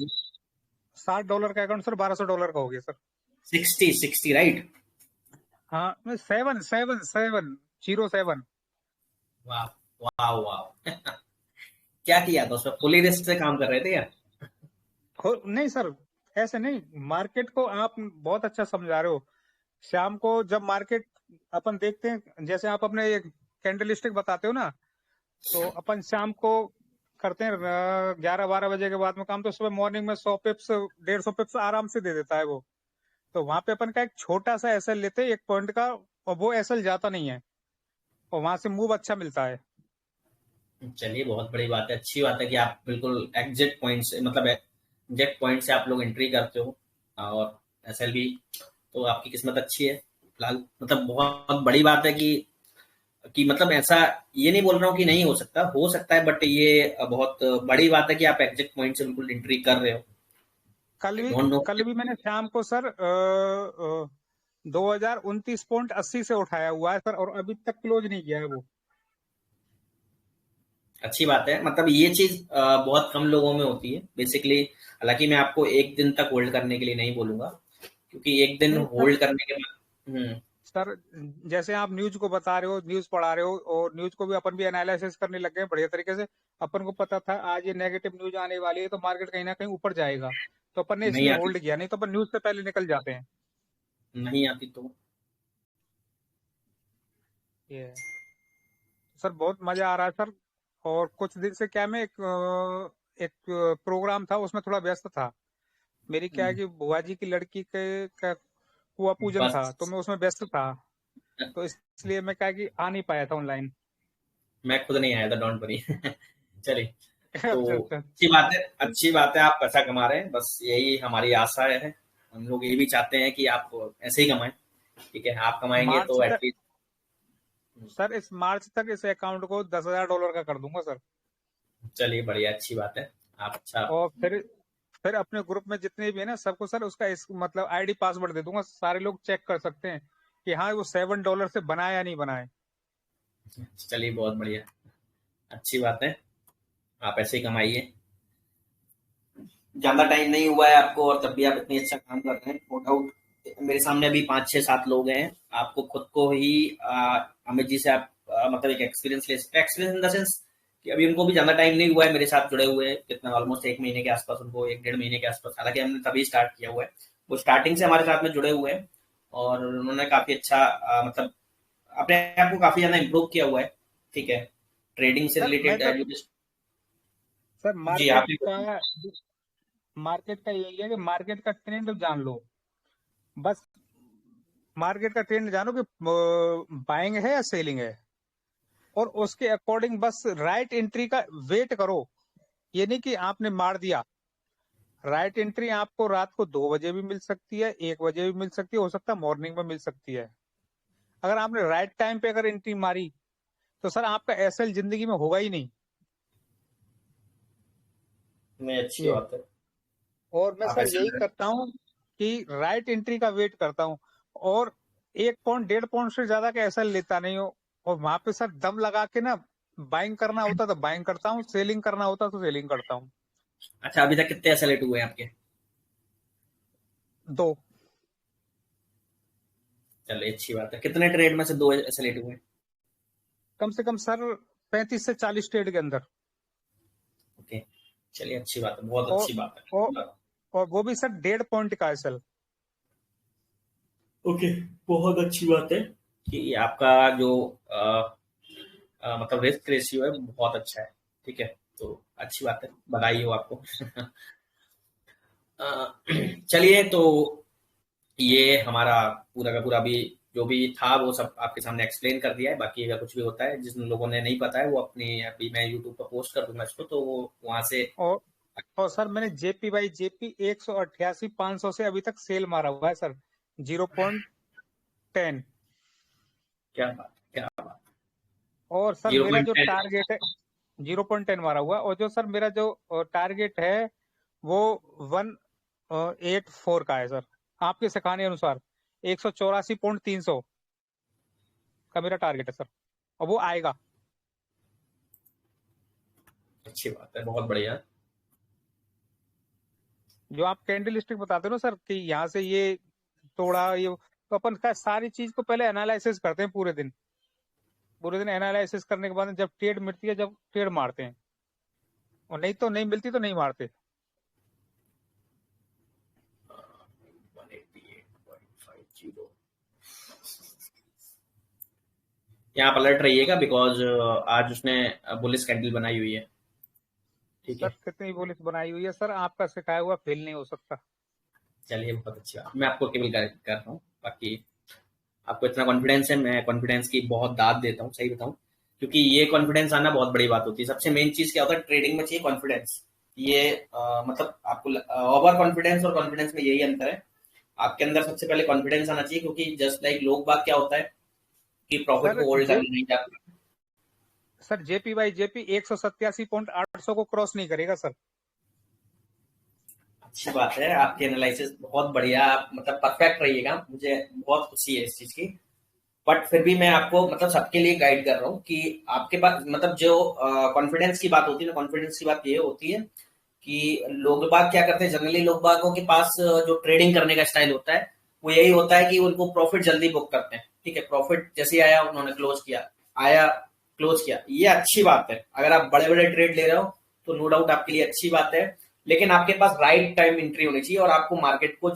$60 का अकाउंट सर $1200 का हो गया सर। 60 राइट? हाँ, मैं 7 वाह वाह वाह क्या किया था उसमें? फुली रिस्क से काम कर रहे थे यार? नहीं सर, ऐसे नहीं। मार्केट को आप बहुत अच्छा समझा रहे हो। शाम को जब मार्केट अपन देखते हैं, जैसे आप अपने एक कैंडल स्टिक बताते हो ना, तो अपन शाम को करते हैं 11-12 बजे के बाद में काम, तो सुबह मॉर्निंग में 100 पिप्स 150 पिप्स आराम से दे देता है वो। तो वहां पे अपन का एक छोटा सा एसएल लेते हैं 1 पॉइंट का, और वो एसएल जाता नहीं है, और वहां से मूव अच्छा मिलता है। चलिए, बहुत बड़ी बात है, अच्छी बात है कि आप बिल्कुल एग्जैक्ट पॉइंट से, मतलब एग्जैक्ट पॉइंट से आप लोग एंट्री करते हो। और एसएल भी, तो आपकी किस्मत अच्छी है फिलहाल। मतलब बहुत बड़ी बात है कि मतलब ऐसा ये नहीं बोल रहा हूँ कि नहीं हो सकता है, बट ये बहुत बड़ी बात है कि आप एग्जैक्ट पॉइंट से बिल्कुल एंट्री कर रहे हो। Don't know. कल भी मैंने शाम को सर 2029.80 से उठाया हुआ है सर, और अभी तक क्लोज नहीं किया है वो। अच्छी बात है, मतलब ये चीज बहुत कम लोगों में होती है बेसिकली। हालांकि मैं आपको एक दिन तक होल्ड करने के लिए नहीं बोलूंगा, क्योंकि एक दिन नहीं सर, होल्ड करने के बाद सर जैसे आप न्यूज को बता रहे हो, न्यूज पढ़ा रहे हो, और न्यूज को भी अपन भी एनालिसिस करने लग गए हैं बढ़िया तरीके से। अपन को पता था आज ये नेगेटिव न्यूज आने वाली है, तो मार्केट कहीं ना कहीं ऊपर जाएगा, तो अपन ने नहीं इसलिए आती, होल्ड किया, नहीं तो अपन न्यूज से पहले निकल जाते हैं। नहीं आती तो ये सर बहुत मजा आ रहा है सर। और कुछ दिन से क्या, मैं एक प्रोग्राम था उसमें थोड़ा व्यस्त था। मेरी क्या है कि बुआ जी की लड़की के का कुआ पूजन था, तो बस। मैं उसमें व्यस्त था, तो इसलिए मैं क्या है कि आ नहीं पाया था ऑनलाइन। मैं खुद नहीं आया था, डोंट वरी चलिए, तो अच्छा अच्छा। अच्छी बात है, अच्छी बात है, आप पैसा कमा रहे हैं, बस यही हमारी आशा है। हम लोग ये भी चाहते हैं कि आप ऐसे ही कमाएं। ठीक है, आप कमाएंगे मार्च तो तक एटलीस्ट। सर, इस मार्च तक इस अकाउंट को $10,000 का कर दूंगा सर। चलिए, बढ़िया, अच्छी बात है। आप अच्छा। और फिर अपने ग्रुप में जितने भी है ना, सबको सर उसका मतलब आईडी पासवर्ड दे दूंगा, सारे लोग चेक कर सकते हैं कि हाँ वो $7 से बनाए या नहीं बनाए। चलिए, बहुत बढ़िया, अच्छी बात है, आप ऐसे ही कमाइए। ज्यादा टाइम नहीं हुआ है आपको और तब भी आप इतनी अच्छा काम कर रहे हैं, नो डाउट। मेरे सामने अभी 5 6 7 लोग हैं, आपको खुद को ही अमित जी से आप मतलब एक एक्सपीरियंस ले सकते हैं। एक्सपीरियंस इन द सेंस कि अभी उनको भी ज्यादा टाइम नहीं हुआ है मेरे साथ जुड़े हुए, कितना ऑलमोस्ट 1 महीने के आसपास, उनको 1 1.5 महीने के आसपास, हालांकि हमने तभी स्टार्ट किया हुआ है। वो स्टार्टिंग से हमारे साथ में जुड़े हुए हैं और उन्होंने काफी अच्छा मतलब अपने आप को काफी ज्यादा इम्प्रूव किया हुआ है। ठीक है, ट्रेडिंग से सर मैं रिलेटेड तो एजुकेशन। सर जी आप ही मार्केट का यही है कि मार्केट का ट्रेंड जान लो, बस मार्केट का ट्रेंड जानो कि बाइंग है या सेलिंग है, और उसके अकॉर्डिंग बस राइट एंट्री का वेट करो। ये नहीं कि आपने मार दिया। राइट एंट्री आपको रात को 2 बजे भी मिल सकती है, 1 बजे भी मिल सकती है, हो सकता है मॉर्निंग में मिल सकती है। अगर आपने राइट टाइम पे अगर एंट्री मारी तो सर आपका एसएल जिंदगी में होगा ही नहीं। में अच्छी ये बात है। और मैं आप सर ऐसा यही करता हूँ कि राइट एंट्री का वेट करता हूँ, और 1 पॉइंट 1.5 पॉइंट से ज्यादा का एसएल लेता नहीं हूँ। और वहां पे सर दम लगा के ना, बाइंग करना होता तो बाइंग करता हूँ, सेलिंग करना होता तो सेलिंग करता हूँ। अच्छा, अभी तक कितने एसएलएट हुए हैं आपके? 2। चलिए अच्छी बात है। कितने ट्रेड में से 2 एसएलएट हुए? कम से कम सर 35 से 40 ट्रेड के अंदर। ओके, चलिए अच्छी बात है, बहुत और अच्छी बात और, है। और वो भी सर 1.5 पॉइंट का एसएल। ओके, बहुत अच्छी बात है कि आपका जो मतलब रिस्क रेशियो है बहुत अच्छा है। ठीक है, तो अच्छी बात है, बधाई हो आपको। चलिए, तो ये हमारा पूरा का पूरा भी जो भी था वो सब आपके सामने एक्सप्लेन कर दिया है। बाकी अगर कुछ भी होता है जिन लोगों ने नहीं पता है वो अपनी, अभी मैं यूट्यूब पर पोस्ट कर दूंगा इसको, तो वो वहां से। और और सर मैंने जेपी बाई जेपी 188 500 से अभी तक सेल मारा हुआ है सर, 0.10। क्या बात, क्या बात। और सर जीरो मेरा पॉइंट जो टेन टारगेट है 0.10 मारा हुआ है, और जो सर मेरा जो टारगेट है वो 184 का है सर, आपके सिखाने अनुसार 184.300 का मेरा टारगेट है सर, और वो आएगा। अच्छी बात है, बहुत बढ़िया। जो आप कैंडल स्टिक बताते हो ना सर कि यहाँ से ये तोड़ा ये, तो अपन का सारी चीज को पहले एनालिसिस करते हैं पूरे दिन। पूरे दिन एनालिसिस करने के बाद जब ट्रेड मिलती है, जब ट्रेड मारते हैं, और नहीं तो नहीं मिलती तो नहीं मारते। 188.50। यहाँ आप अलर्ट रहिएगा बिकॉज आज उसने बुलिश कैंडल बनाई हुई है। ठीक सर है, कितनी पुलिस बनाई हुई है सर, आपका सिखाया हुआ फेल नहीं हो सकता। चलिए बहुत अच्छी बात, मैं आपको केवल गाइड कर रहा हूँ। बाकी आपको इतना कॉन्फिडेंस है, मैं कॉन्फिडेंस की बहुत दाद देता हूँ, सही बताऊँ, क्योंकि ये कॉन्फिडेंस आना बहुत बड़ी बात होती है। सबसे मेन चीज क्या होता है ट्रेडिंग में, चाहिए कॉन्फिडेंस। ये मतलब आपको ओवर कॉन्फिडेंस और कॉन्फिडेंस में यही अंतर है। आपके अंदर सबसे पहले कॉन्फिडेंस आना चाहिए, क्योंकि जस्ट लाइक लोग बाग क्या होता है कि प्रॉफिट सर को होल्ड जे करने नहीं जाते। सर जेपी बाई जेपी 187.800 को क्रॉस नहीं करेगा सर। अच्छी बात है, आपकी एनालिसिस बहुत बढ़िया, आप मतलब परफेक्ट रहिएगा, मुझे बहुत खुशी है इस चीज की। बट फिर भी मैं आपको मतलब सबके लिए गाइड कर रहा हूँ कि आपके पास मतलब जो कॉन्फिडेंस की बात होती है ना, कॉन्फिडेंस की बात ये होती है कि लोग बाग क्या करते हैं, जनरली लोग बागों के पास जो ट्रेडिंग करने का स्टाइल होता है वो यही होता है कि उनको प्रॉफिट जल्दी बुक करते हैं। ठीक है, प्रॉफिट जैसे ही आया उन्होंने क्लोज किया, आया क्लोज किया, ये अच्छी बात है। अगर आप बड़े बड़े ट्रेड ले रहे हो तो नो डाउट आपके लिए अच्छी बात है, लेकिन आपके पास राइट टाइम एंट्री होनी चाहिए और आपको मार्केट का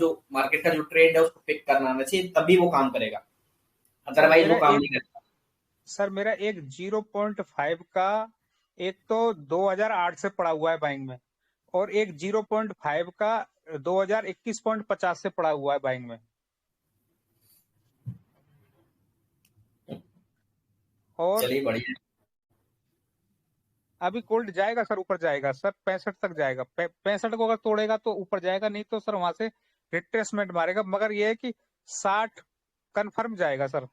जो ट्रेड है उसको पिक करना आना चाहिए, तभी वो काम करेगा, सर अदरवाइज वो मेरा काम एक नहीं करता। सर मेरा एक 0.5 का, एक तो 2008 से पड़ा हुआ है बाइंग में, और एक 0.5 का 2021.50 से पड़ा हुआ है बाइंग में। और चलिए बढ़िया। अभी गोल्ड जाएगा सर, ऊपर जाएगा सर, 65 तक जाएगा। 65 को अगर तोड़ेगा तो ऊपर जाएगा, नहीं तो सर वहां से रिट्रेसमेंट मारेगा, मगर ये है कि 60 कंफर्म जाएगा सर।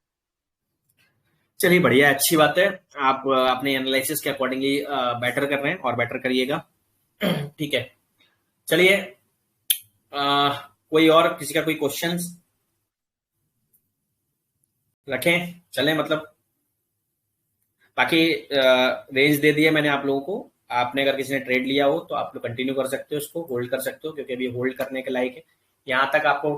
चलिए बढ़िया, अच्छी बात है। आप अपने एनालिसिस के अकॉर्डिंगली बेटर कर रहे हैं और बेटर करिएगा। ठीक है, चलिए कोई और किसी का कोई क्वेश्चंस रखें, चलें मतलब। बाकी रेंज दे दिए मैंने आप लोगों को, आपने अगर किसी ने ट्रेड लिया हो तो आप लोग कंटिन्यू कर सकते हो, इसको होल्ड कर सकते हो, क्योंकि अभी होल्ड करने के लायक है। यहाँ तक आपको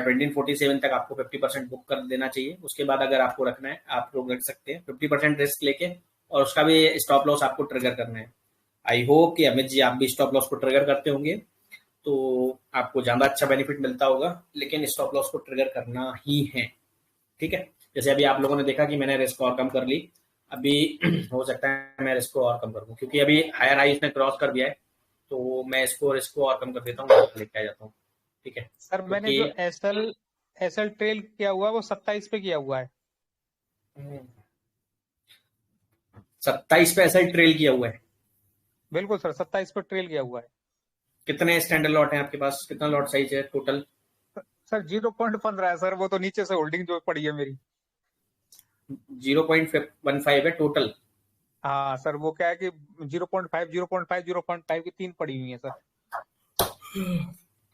2047 तक आपको 50% बुक कर देना चाहिए। उसके बाद अगर आपको रखना है आप लोग रख सकते हैं 50% रिस्क लेके, और उसका भी स्टॉप लॉस आपको ट्रिगर करना है। आई होप कि अमित जी आप भी स्टॉप लॉस को ट्रिगर करते होंगे, तो आपको ज्यादा अच्छा बेनिफिट मिलता होगा, लेकिन स्टॉप लॉस को ट्रिगर करना ही है। ठीक है, जैसे अभी आप लोगों ने देखा कि मैंने रिस्क और कम कर ली, अभी हो सकता है मैं रिस्क को और कम कर दूं, क्योंकि अभी हायर हाई इसने क्रॉस कर दिया है, तो मैं इसको रिस्क को और कम कर देता हूँ, लेके आ जाता हूँ। ठीक है, सर मैंने क्योंकि जो एसएल ट्रेल किया हुआ है वो 27 पे किया हुआ है। 27 पे ऐसा ही ट्रेल किया हुआ है। बिल्कुल सर, 27 पे ट्रेल किया हुआ है। कितने स्टैंडर्ड लॉट है आपके पास, कितना लॉट साइज है टोटल? सर 0.15 है सर, वो तो नीचे से होल्डिंग जो पड़ी है मेरी। 0.15 है टोटल। हाँ सर, वो क्या है कि 0.5 0.5 0.5 की 3 पड़ी हुई है सर।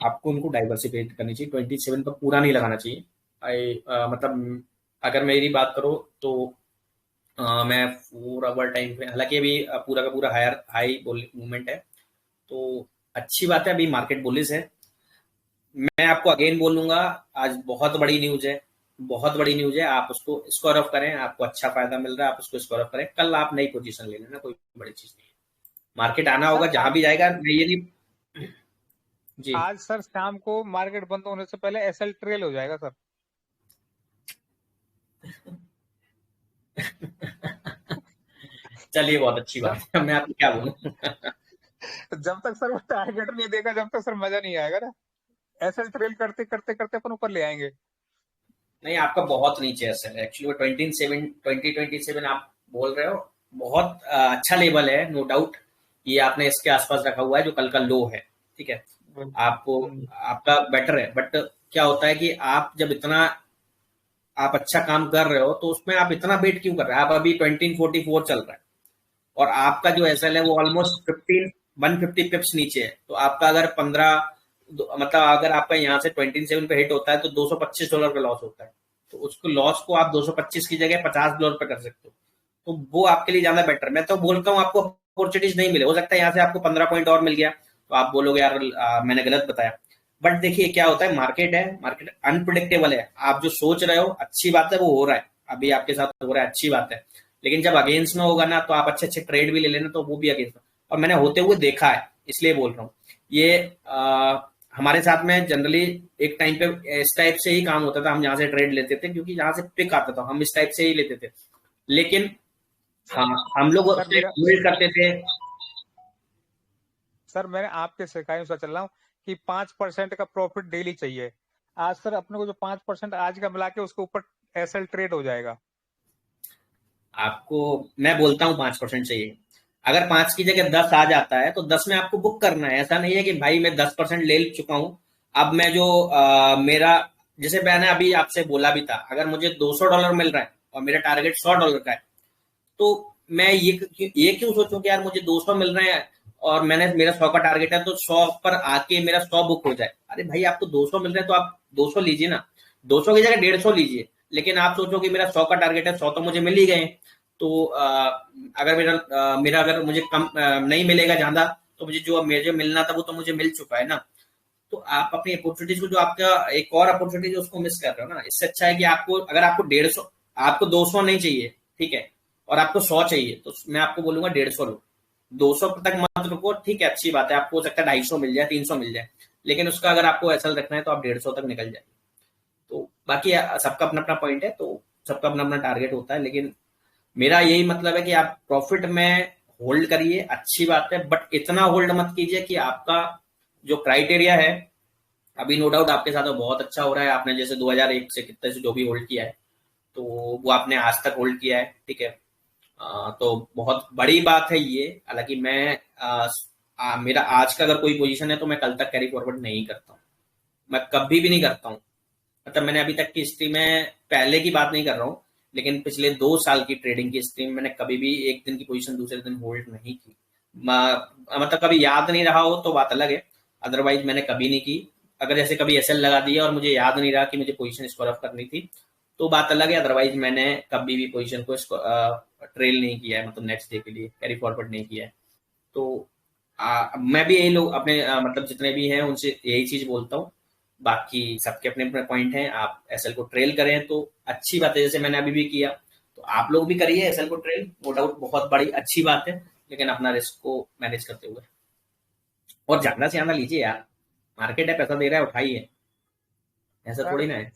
आपको उनको डाइवर्सिफाइड करनी चाहिए, 27 पर पूरा नहीं लगाना चाहिए। मतलब अगर मेरी बात करो तो मैं 4 आवर टाइम पे, हालांकि अभी पूरा का पूरा हायर हाई मूवमेंट है, तो अच्छी बात है, अभी मार्केट बुलिश है। मैं आपको अगेन बोलूंगा, आज बहुत बड़ी न्यूज है, बहुत बड़ी न्यूज है, आप उसको स्क्वायर ऑफ करें, आपको अच्छा फायदा मिल रहा है, आप उसको स्क्वायर ऑफ करें, कल आप नई पोजीशन ले लेना, कोई बड़ी चीज नहीं है। मार्केट आना होगा सर जहां भी जाएगा, मैं ये नहीं। जी। आज सर शाम को मार्केट बंद होने से पहले एसएल ट्रेल हो जाएगा सर। चलिए, बहुत अच्छी जब बात है, मैं आपको क्या बोलूं। जब तक सर वो टारगेट नहीं देगा जब तक सर मजा नहीं आएगा ना। एसएल ट्रेल करते करते करते अपन ऊपर ले आएंगे। नहीं, आपका बहुत नीचे है एक्चुअली, वो 2027 आप बोल रहे हो, बहुत अच्छा लेवल है, नो डाउट। ये आपने इसके आसपास रखा हुआ है जो कल का लो है। ठीक है, आपको हम्म। आपका बेटर है, बट क्या होता है कि आप जब इतना आप अच्छा काम कर रहे हो तो उसमें आप इतना वेट क्यों कर रहे हैं? आप अभी 2044 चल रहा है, और आपका जो एसएल है वो ऑलमोस्ट 150 पिप्स नीचे है, तो आपका अगर 15, मतलब अगर आपका यहाँ से 27 पे हिट होता है तो $225 का लॉस होता है, तो उसको लॉस को आप 225 की जगह $50 पे कर सकते हो, तो वो आपके लिए ज्यादा बेटर। मैं तो बोलता हूँ आपको अपॉर्चुनिटीज नहीं मिले, हो सकता है यहाँ से आपको 15 पॉइंट और मिल गया, तो आप बोलोगे यार मैंने गलत बताया, बट देखिए क्या होता है, मार्केट है, मार्केट अनप्रिडिक्टेबल है। आप जो सोच रहे हो अच्छी बात है, वो हो रहा है, अभी आपके साथ हो रहा है, अच्छी बात है, लेकिन जब अगेंस्ट में होगा ना, तो आप अच्छे अच्छे ट्रेड भी ले लेना, तो वो भी अगेंस्ट में, और मैंने होते हुए देखा है, इसलिए बोल रहा हूँ। ये हमारे साथ में जनरली एक टाइम पे इस टाइप से ही काम होता था, हम जहां से ट्रेड लेते थे, क्योंकि जहां से पिक आता था हम इस टाइप से ही लेते थे, लेकिन हाँ, हम लोग सर उससे मेरा होल्ड करते थे। सर मैं आपके सिखाई से चल रहा हूँ कि 5% का प्रॉफिट डेली चाहिए। आज सर अपने को जो 5% आज का मिला के उसके ऊपर एसएल ट्रेड हो जाएगा। आपको मैं बोलता हूँ 5% चाहिए, अगर 5 की जगह 10 आ जाता है तो 10 में आपको बुक करना है। ऐसा नहीं है कि भाई मैं 10% ले चुका हूँ, अब मैं जो मेरा, जैसे मैंने अभी आपसे बोला भी था, अगर मुझे $200 मिल रहा है और मेरा टारगेट $100 का है, तो मैं ये क्यों सोचूं कि यार मुझे 200 मिल रहे हैं और मैंने मेरा 100 का टारगेट है, तो 100 पर आके मेरा 100 बुक हो जाए। अरे भाई, आपको 200 मिल रहे हैं तो आप 200 लीजिए ना, 200 की जगह 150 लीजिए, लेकिन आप सोचो कि मेरा 100 का टारगेट है, 100 तो मुझे मिल ही गए, तो अगर मेरा अगर मुझे कम नहीं मिलेगा ज्यादा, तो मुझे मिलना था वो तो मुझे मिल चुका है ना। तो आप अपनी अपॉर्चुनिटीज को, जो आपका एक और अपॉर्चुनिटी है उसको मिस कर रहे हो ना। इससे अच्छा है कि आपको, अगर आपको 150, आपको 200 नहीं चाहिए, ठीक है, और आपको 100 चाहिए, तो मैं आपको बोलूंगा 150 लो, 200 तक मत रुको। ठीक है, अच्छी बात है, आपको हो सकता है 250 मिल जाए, 300 मिल जाए, लेकिन उसका अगर आपको ऐसा रखना है तो आप 150 तक निकल जाए। तो बाकी सबका अपना अपना पॉइंट है, तो सबका अपना अपना टारगेट होता है, लेकिन मेरा यही मतलब है कि आप प्रॉफिट में होल्ड करिए, अच्छी बात है, बट इतना होल्ड मत कीजिए कि आपका जो क्राइटेरिया है, अभी नो डाउट आपके साथ बहुत अच्छा हो रहा है, आपने जैसे 2001 से कितने से जो भी होल्ड किया है, तो वो आपने आज तक होल्ड किया है, ठीक है। तो बहुत बड़ी बात है ये। हालांकि मैं मेरा आज का अगर कोई पोजीशन है तो मैं कल तक कैरी फॉरवर्ड नहीं करता हूँ, मैं कभी भी नहीं करता हूँ। मतलब मैंने अभी तक की हिस्ट्री में, पहले की बात नहीं कर रहा हूँ, लेकिन पिछले 2 साल की ट्रेडिंग की हिस्ट्री में मैंने कभी भी एक दिन की पोजीशन दूसरे दिन होल्ड नहीं की। मतलब कभी याद नहीं रहा हो तो बात अलग है, अदरवाइज मैंने कभी नहीं की। अगर जैसे कभी एसएल लगा दिया और मुझे याद नहीं रहा कि मुझे पोजीशन स्क्वायर ऑफ करनी थी, तो बात अलग है, अदरवाइज मैंने कभी भी पोजीशन को ट्रेल नहीं किया है, मतलब नेक्स्ट डे के लिए कैरी फॉरवर्ड नहीं किया है। तो मैं भी यही लोग अपने मतलब जितने भी हैं उनसे यही चीज बोलता हूँ। बाकी सबके अपने अपने पॉइंट हैं। आप एसएल को ट्रेल करें तो अच्छी बात है, जैसे मैंने अभी भी किया, तो आप लोग भी करिए एसएल को ट्रेल, नो डाउट बहुत बड़ी अच्छी बात है, लेकिन अपना रिस्क को मैनेज करते हुए। और ज्यादा से ज्यादा लीजिए यार, मार्केट है, पैसा दे रहा है, उठाइए, ऐसा सर थोड़ी ना है।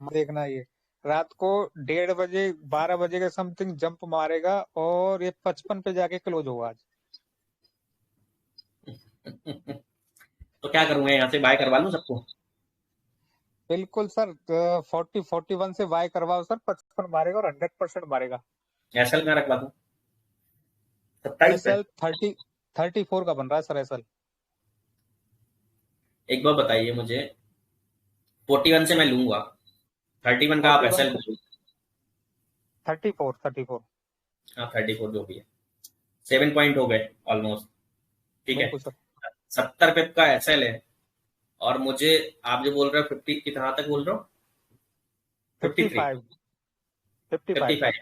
देखना, ये रात को 1:30 बजे 12 बजे के समथिंग जंप मारेगा और ये 55 पे जाके क्लोज होगा आज। तो क्या करूंगा, यहाँ से बाय करवा लूं सबको? बिल्कुल सर, 40-41 से बाय करवाओ सर, 55 मारेगा और 100% मारेगा। एसएल कहाँ रखवा दूं? 27 पे? एसएल 34 का बन रहा है सर एसएल। एक बार बताइए मुझे, 41 से मैं लूंगा, 31 का आप 41 एसएल? से 34। हाँ 34 जो भी है, 7 पॉइंट हो गए ऑलमोस्ट। ठीक है, बिल्कुल सर। 70 पिप का एसएल है, और मुझे आप जो बोल रहे हो 50 कितना तक बोल रहे हो? 53, 55 55।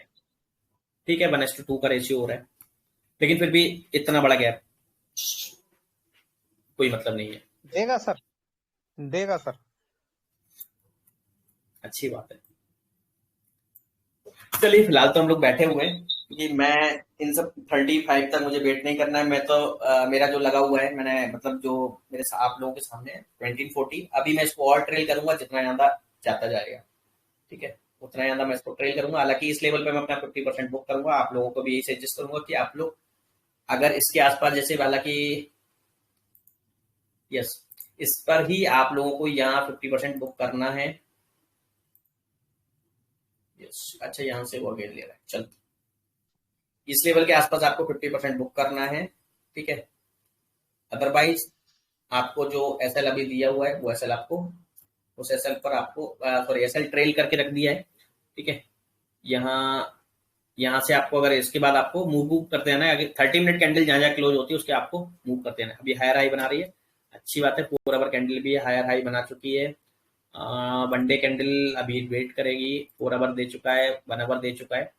ठीक है, 1:2 का रेशियो हो रहा है, लेकिन फिर भी इतना बड़ा गैप कोई मतलब नहीं है। देगा सर, देगा सर। अच्छी बात है। चलिए फिलहाल तो हम लोग बैठे हुए हैं, क्योंकि मैं इन सब 35 तक मुझे वेट नहीं करना है। मैं तो मेरा जो लगा हुआ है, मैंने मतलब जो मेरे आप लोगों के सामने है 2040, अभी मैं इसको और ट्रेल करूंगा, जितना ज्यादा जाता जाएगा, ठीक है, उतना ज्यादा मैं इसको ट्रेल करूंगा। हालांकि इस लेवल पे मैं अपना 50% बुक करूंगा। आप लोगों को भी यही सजेस्ट करूंगा कि आप लोग अगर इसके आसपास, जैसे हालांकि यस, इस पर ही आप लोगों को यहाँ 50% बुक करना है। यस, अच्छा यहाँ से वो अगेन ले रहा है, चल, इस लेवल के आसपास आपको 50% बुक करना है, ठीक है। अदरवाइज आपको जो एसएल अभी दिया हुआ है, वो एसएल आपको, उस एसएल पर आपको सॉरी एसएल ट्रेल करके रख दिया है, ठीक है। यहाँ यहाँ से आपको, अगर इसके बाद आपको मूव करते हैं ना, अगर 30 मिनट कैंडल जहाँ जहाँ क्लोज होती है उसके आपको मूव करते हैं। अभी हायर हाई बना रही है, अच्छी बात है। 4 आवर कैंडल भी हायर हाई बना चुकी है। 1 डे कैंडल अभी वेट करेगी, 4 आवर दे चुका है, 1 आवर दे चुका है।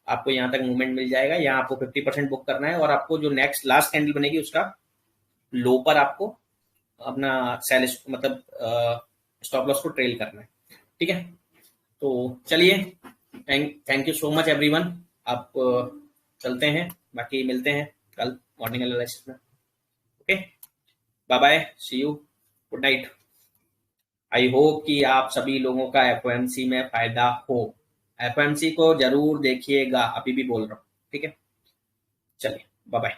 आपको यहाँ तक मूवमेंट मिल जाएगा, यहाँ आपको 50% बुक करना है, और आपको जो नेक्स्ट लास्ट कैंडल बनेगी उसका लो पर आपको अपना सेल मतलब स्टॉप लॉस को ट्रेल करना है, ठीक है। तो चलिए, thank you so much everyone. आप चलते हैं, बाकी मिलते हैं कल मॉर्निंग एनालिसिस में। Okay, bye bye, see you, good night. I hope कि आप सभी लोगों का एफओएमसी में फायदा हो। एफओएमसी को जरूर देखिएगा, अभी भी बोल रहा हूँ, ठीक है। चलिए, बाय बाय।